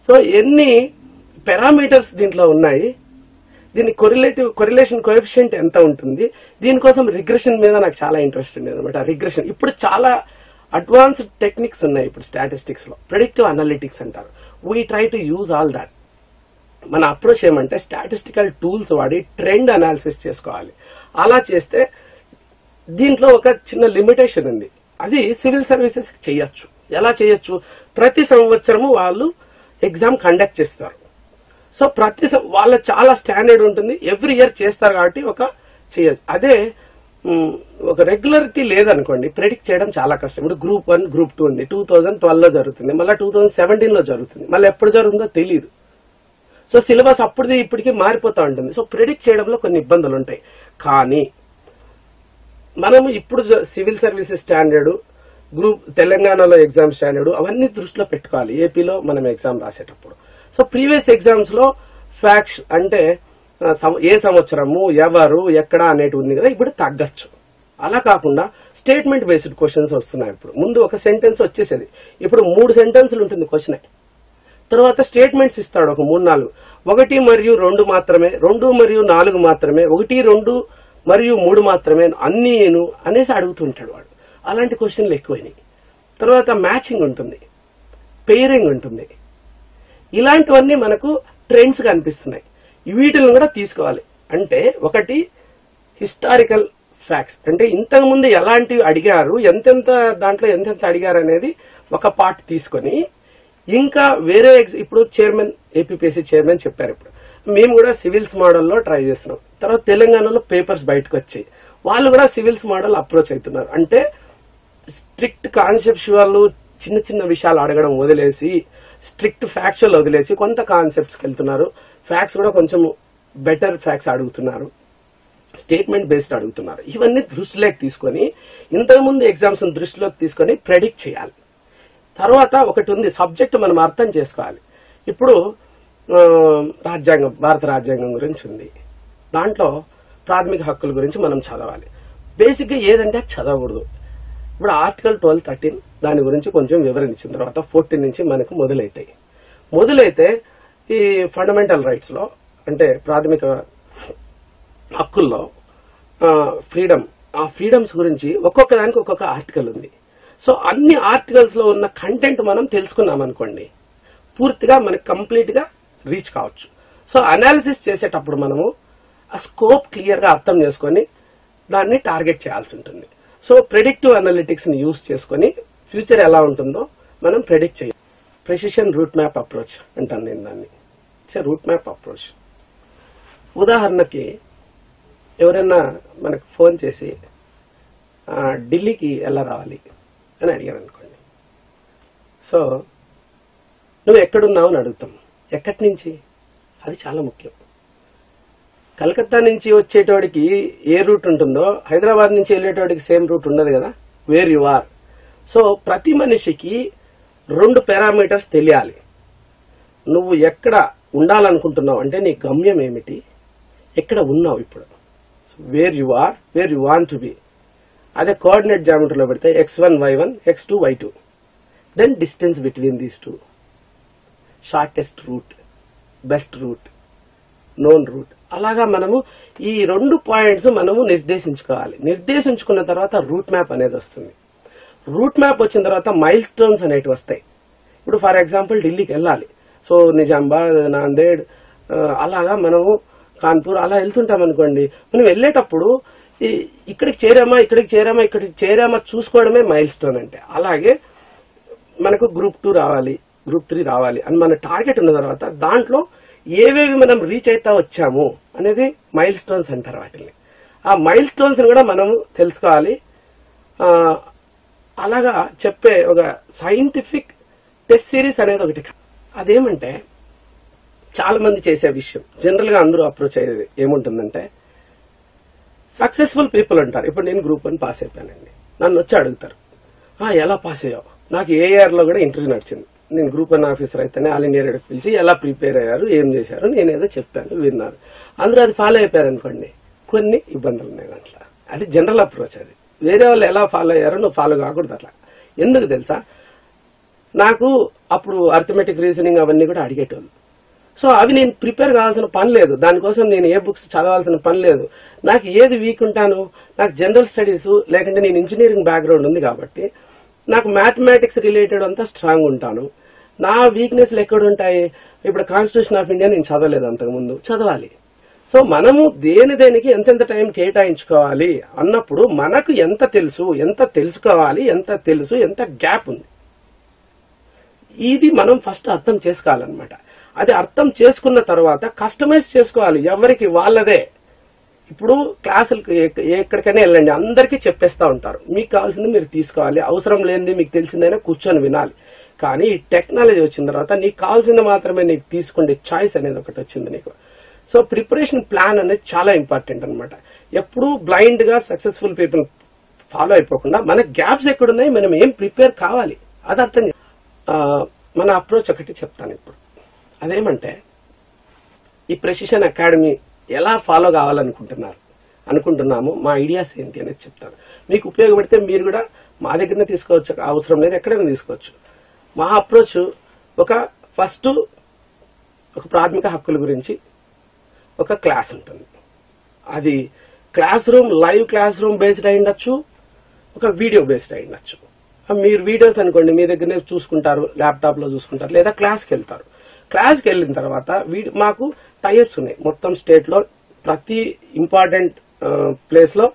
సో ఎన్ని పారామీటర్స్ దీంట్లో ఉన్నాయి, దీని కొరిలేషన్ కోఎఫిషియంట్ ఎంత ఉంటుంది, దీనికోసం రిగ్రెషన్ మీద నాకు చాలా ఇంట్రెస్ట్ ఉండేది అనమాట. రిగ్రెషన్ ఇప్పుడు చాలా అడ్వాన్స్డ్ టెక్నిక్స్ ఉన్నాయి ఇప్పుడు స్టాటిస్టిక్స్ లో. ప్రెడిక్టివ్ అనలిటిక్స్ అంటారు. We try to use all that. మన అప్రోచ్ ఏమంటే స్టాటిస్టికల్ టూల్స్ వాడి ట్రెండ్ అనాలిసిస్ చేసుకోవాలి. అలా చేస్తే దీంట్లో ఒక చిన్న లిమిటేషన్ ఉంది. అది సివిల్ సర్వీసెస్ చేయొచ్చు. ఎలా చేయొచ్చు? ప్రతి సంవత్సరము వాళ్ళు ఎగ్జామ్ కండక్ట్ చేస్తారు. సో వాళ్ళ చాలా స్టాండర్డ్ ఉంటుంది. ఎవ్రీ ఇయర్ చేస్తారు కాబట్టి చేయొచ్చు. అదే ఒక రెగ్యులరిటీ లేదనుకోండి, ప్రెడిక్ట్ చేయడం చాలా కష్టం. ఇప్పుడు గ్రూప్ 1, గ్రూప్ 2 ఉంది. 2012లో జరుగుతుంది, మళ్ళీ 2017లో జరుగుతుంది, మళ్ళీ ఎప్పుడు జరుగుతుందో తెలియదు. సో సిలబస్ అప్పుడుది ఇప్పటికీ మారిపోతూ ఉంటుంది. సో ప్రెడిక్ట్ చేయడంలో కొన్ని ఇబ్బందులు ఉంటాయి. కానీ మనము ఇప్పుడు సివిల్ సర్వీసెస్ స్టాండర్డ్, తెలంగాణలో ఎగ్జామ్ స్టాండర్డ్ అవన్నీ దృష్టిలో పెట్టుకోవాలి ఏపీలో మనం ఎగ్జామ్ రాసేటప్పుడు. సో ప్రీవియస్ ఎగ్జామ్స్ లో ఫ్యాక్ట్స్ అంటే ఏ సంవత్సరము, ఎవరు, ఎక్కడ అనేటి ఉంది కదా, ఇప్పుడు తగ్గచ్చు. అలా కాకుండా స్టేట్మెంట్ బేస్డ్ క్వశ్చన్స్ వస్తున్నాయి. ఇప్పుడు ముందు ఒక సెంటెన్స్ వచ్చేసేది, ఇప్పుడు 3 సెంటెన్సులు ఉంటుంది క్వశ్చన్. తర్వాత స్టేట్మెంట్స్ ఇస్తాడు ఒక 3-4, 1 మరియు 2 మాత్రమే, 2 మరియు 4 మాత్రమే, 1, 2 మరియు 3 మాత్రమే, అన్ని అనేసి అడుగుతుంటాడు వాడు. అలాంటి క్వశ్చన్లు ఎక్కువైనాయి. తర్వాత మ్యాచింగ్ ఉంటుంది, పెయిరింగ్ ఉంటుంది. ఇలాంటివన్నీ మనకు ట్రెండ్స్ గా అనిపిస్తున్నాయి. వీటిని కూడా తీసుకోవాలి. అంటే ఒకటి హిస్టారికల్ ఫ్యాక్ట్స్, అంటే ఇంతకు ముందు ఎలాంటివి అడిగారు, దాంట్లో ఎంతెంత అడిగారు అనేది ఒక పార్ట్ తీసుకొని, ఇంకా వేరే ఇప్పుడు చైర్మన్, ఏపీపీఎస్సీ చైర్మన్ చెప్పారు. ఇప్పుడు మేము కూడా సివిల్స్ మోడల్లో ట్రై చేస్తున్నాం. తర్వాత తెలంగాణలో పేపర్స్ బయటకు వచ్చాయి, వాళ్ళు కూడా సివిల్స్ మోడల్ అప్రోచ్ అవుతున్నారు. అంటే స్ట్రిక్ట్ కాన్సెప్చువల్ చిన్న చిన్న విషయాలు అడగడం వదిలేసి, స్ట్రిక్ట్ ఫ్యాక్చువల్ వదిలేసి కొంత కాన్సెప్ట్స్కి వెళ్తున్నారు. ఫ్యాక్ట్స్ కూడా కొంచెం బెటర్ ఫ్యాక్ట్స్ అడుగుతున్నారు, స్టేట్మెంట్ బేస్డ్ అడుగుతున్నారు. ఇవన్నీ దృష్టిలోకి తీసుకొని, ఇంతకుముందు ఎగ్జామ్స్ దృష్టిలోకి తీసుకొని ప్రెడిక్ట్ చేయాలి. తర్వాత ఒకటి ఉంది, సబ్జెక్ట్ మనం అర్థం చేసుకోవాలి. ఇప్పుడు రాజ్యాంగం, భారత రాజ్యాంగం గురించి ఉంది. దాంట్లో ప్రాథమిక హక్కుల గురించి మనం చదవాలి. బేసిక్ గా ఏదంటే చదవకూడదు. ఇప్పుడు ఆర్టికల్ 12, 13 దాని గురించి కొంచెం వివరణ ఇచ్చిన తర్వాత 14 నుంచి మనకు మొదలైతే ఈ ఫండమెంటల్ రైట్స్ లో, అంటే ప్రాథమిక హక్కుల్లో ఫ్రీడమ్, ఆ ఫ్రీడమ్స్ గురించి ఒక్కొక్క దానికి ఒక్కొక్క ఆర్టికల్ ఉంది. సో అన్ని ఆర్టికల్స్ లో ఉన్న కంటెంట్ మనం తెలుసుకున్నాం అనుకోండి, పూర్తిగా మనకి కంప్లీట్ గా రీచ్ కావచ్చు. సో అనాలిసిస్ చేసేటప్పుడు మనము ఆ స్కోప్ క్లియర్ గా అర్థం చేసుకొని దాన్ని టార్గెట్ చేయాల్సి ఉంటుంది. సో ప్రెడిక్టివ్ అనలిటిక్స్ ని యూజ్ చేసుకుని ఫ్యూచర్ ఎలా ఉంటుందో మనం ప్రెడిక్ట్ చేయాలి. ప్రెసిషన్ రూట్ మ్యాప్ అప్రోచ్ అంటాను నేను దాన్ని. It's route map approach. ఉదాహరణకి ఎవరైనా మనకు ఫోన్ చేసి ఢిల్లీకి ఎలా రావాలి అని అడిగారు అనుకోండి. సో నువ్వు ఎక్కడున్నావు అని అడుగుతాం. ఎక్కడి నుంచి? అది చాలా ముఖ్యం. కలకత్తా నుంచి వచ్చేటోడికి ఏ రూట్ ఉంటుందో హైదరాబాద్ నుంచి వెళ్ళేటోడికి సేమ్ రూట్ ఉండదు కదా, వేర్ యు ఆర్. సో ప్రతి మనిషికి 2 పారామీటర్స్ తెలియాలి. నువ్వు ఎక్కడ ఉండాలనుకుంటున్నావు అంటే నీ గమ్యం ఏమిటి, ఎక్కడ ఉన్నావు ఇప్పుడు, where you are, where you want to be. అదే కోఆర్డినేట్ జామెట్రీలో పెడితే x1 y1 x2 y2, then distance between these 2, shortest route, best route, known route. అలాగా మనము ఈ 2 పాయింట్స్ మనము నిర్దేశించుకోవాలి. నిర్దేశించుకున్న తర్వాత రూట్ మ్యాప్ అనేది వస్తుంది. రూట్ మ్యాప్ వచ్చిన తర్వాత మైల్ స్టోన్స్ అనేవి వస్తాయి. ఇప్పుడు ఫర్ ఎగ్జాంపుల్ ఢిల్లీకి వెళ్ళాలి. సో నిజామాబాద్, నాందేడ్, అలాగా మనము కాన్పూర్ అలా వెళ్తుంటాం అనుకోండి. మనం వెళ్ళేటప్పుడు ఇక్కడికి చేరామా చూసుకోవడమే మైల్ స్టోన్ అంటే. అలాగే మనకు గ్రూప్ 2 రావాలి, గ్రూప్ 3 రావాలి అని మన టార్గెట్ ఉన్న తర్వాత దాంట్లో ఏవేవి మనం రీచ్ అవుతా వచ్చాము అనేది మైల్ స్టోన్స్ అంటారు వాటిని. ఆ మైల్ స్టోన్స్ కూడా మనం తెలుసుకోవాలి. అలాగా చెప్పే ఒక సైంటిఫిక్ టెస్ట్ సిరీస్ అనేది ఒకటి. అదేమంటే చాలా మంది చేసే విషయం, జనరల్ గా అందరూ అప్రోచ్ అయ్యేది ఏముంటుందంటే, సక్సెస్ఫుల్ పీపుల్ అంటారు. ఇప్పుడు నేను గ్రూప్ 1 పాస్ అయిపోయానండి, నన్ను వచ్చి అడుగుతారు ఎలా పాస్ అయ్యావు. నాకు ఏ ఇయర్ లో కూడా ఇంటర్వ్యూ నడిచింది. నేను గ్రూప్ 1 ఆఫీసర్ అయితేనే ఆల్ ఇండియా రేడియో పిలిచి ఎలా ప్రిపేర్ అయ్యారు, ఏం చేశారు, నేనేదో చెప్తాను, విన్నారు. అందరూ అది ఫాలో అయిపోయారు అనుకోండి, కొన్ని ఇబ్బందులు ఉన్నాయి దాంట్లో. అది జనరల్ అప్రోచ్. అది వేరే వాళ్ళు ఎలా ఫాలో అయ్యారో నువ్వు ఫాలో కాకూడదు అట్లా. ఎందుకు తెలుసా, నాకు అప్పుడు అర్థమెటిక్ రీజనింగ్ అవన్నీ కూడా అడిగేటోళ్ళు. సో అవి నేను ప్రిపేర్ కావాల్సిన పని లేదు, దానికోసం నేను ఏ బుక్స్ చదవాల్సిన పని లేదు. నాకు ఏది వీక్ ఉంటాను, నాకు జనరల్ స్టడీస్ లేకుంటే నేను ఇంజనీరింగ్ బ్యాక్గ్రౌండ్ ఉంది కాబట్టి నాకు మ్యాథమెటిక్స్ రిలేటెడ్ అంతా స్ట్రాంగ్ ఉంటాను. నా వీక్నెస్లు ఎక్కడ ఉంటాయి, ఇప్పుడు కాన్స్టిట్యూషన్ ఆఫ్ ఇండియా నేను చదవలేదు, అంతకుముందు చదవాలి. సో మనము దేనికి ఎంతెంత టైం కేటాయించుకోవాలి అన్నప్పుడు మనకు ఎంత తెలుసు, ఎంత తెలుసుకోవాలి, ఎంత గ్యాప్ ఉంది, ఇది మనం ఫస్ట్ అర్థం చేసుకోవాలన్నమాట. అది అర్థం చేసుకున్న తర్వాత కస్టమైజ్ చేసుకోవాలి ఎవరికి వాళ్ళదే. ఇప్పుడు క్లాసులకు ఎక్కడికైనా వెళ్ళండి, అందరికీ చెప్పేస్తా ఉంటారు, మీకు కావాల్సింది మీరు తీసుకోవాలి, అవసరం లేనిది మీకు తెలిసిందైనా కూర్చొని వినాలి. కానీ ఈ టెక్నాలజీ వచ్చిన తర్వాత నీకు కావాల్సింది మాత్రమే నీకు తీసుకునే చాయిస్ అనేది ఒకటి వచ్చింది నీకు. సో ప్రిపరేషన్ ప్లాన్ అనేది చాలా ఇంపార్టెంట్ అనమాట. ఎప్పుడు బ్లైండ్ గా సక్సెస్ఫుల్ పీపుల్ ఫాలో అయిపోకుండా మన గ్యాప్స్ ఎక్కడున్నాయి, మనం ఏం ప్రిపేర్ కావాలి అది అర్థం. మన అప్రోచ్ ఒకటి చెప్తాను ఇప్పుడు. అదేమంటే, ఈ ప్రెసిషన్ అకాడమీ ఎలా ఫాలో కావాలనుకుంటున్నాము, మా ఐడియాస్ ఏంటి అనేది చెప్తాను. మీకు ఉపయోగపడితే మీరు కూడా మా దగ్గరనే తీసుకోవచ్చు, అవసరం లేదు ఎక్కడైనా తీసుకోవచ్చు. మా అప్రోచ్ ఫస్ట్ ఒక ప్రాథమిక హక్కుల గురించి ఒక క్లాస్ ఉంటుంది. అది class room, live class room based అయి ఉండొచ్చు, ఒక వీడియో బేస్డ్ అయి ఉండొచ్చు. మీరు వీడియోస్ అనుకోండి మీ దగ్గరనే చూసుకుంటారు, ల్యాప్టాప్ లో చూసుకుంటారు, లేదా క్లాస్కి వెళ్తారు. క్లాస్కి వెళ్ళిన తర్వాత మాకు టైప్స్ ఉన్నాయి మొత్తం స్టేట్ లో ప్రతి ఇంపార్టెంట్ ప్లేస్ లో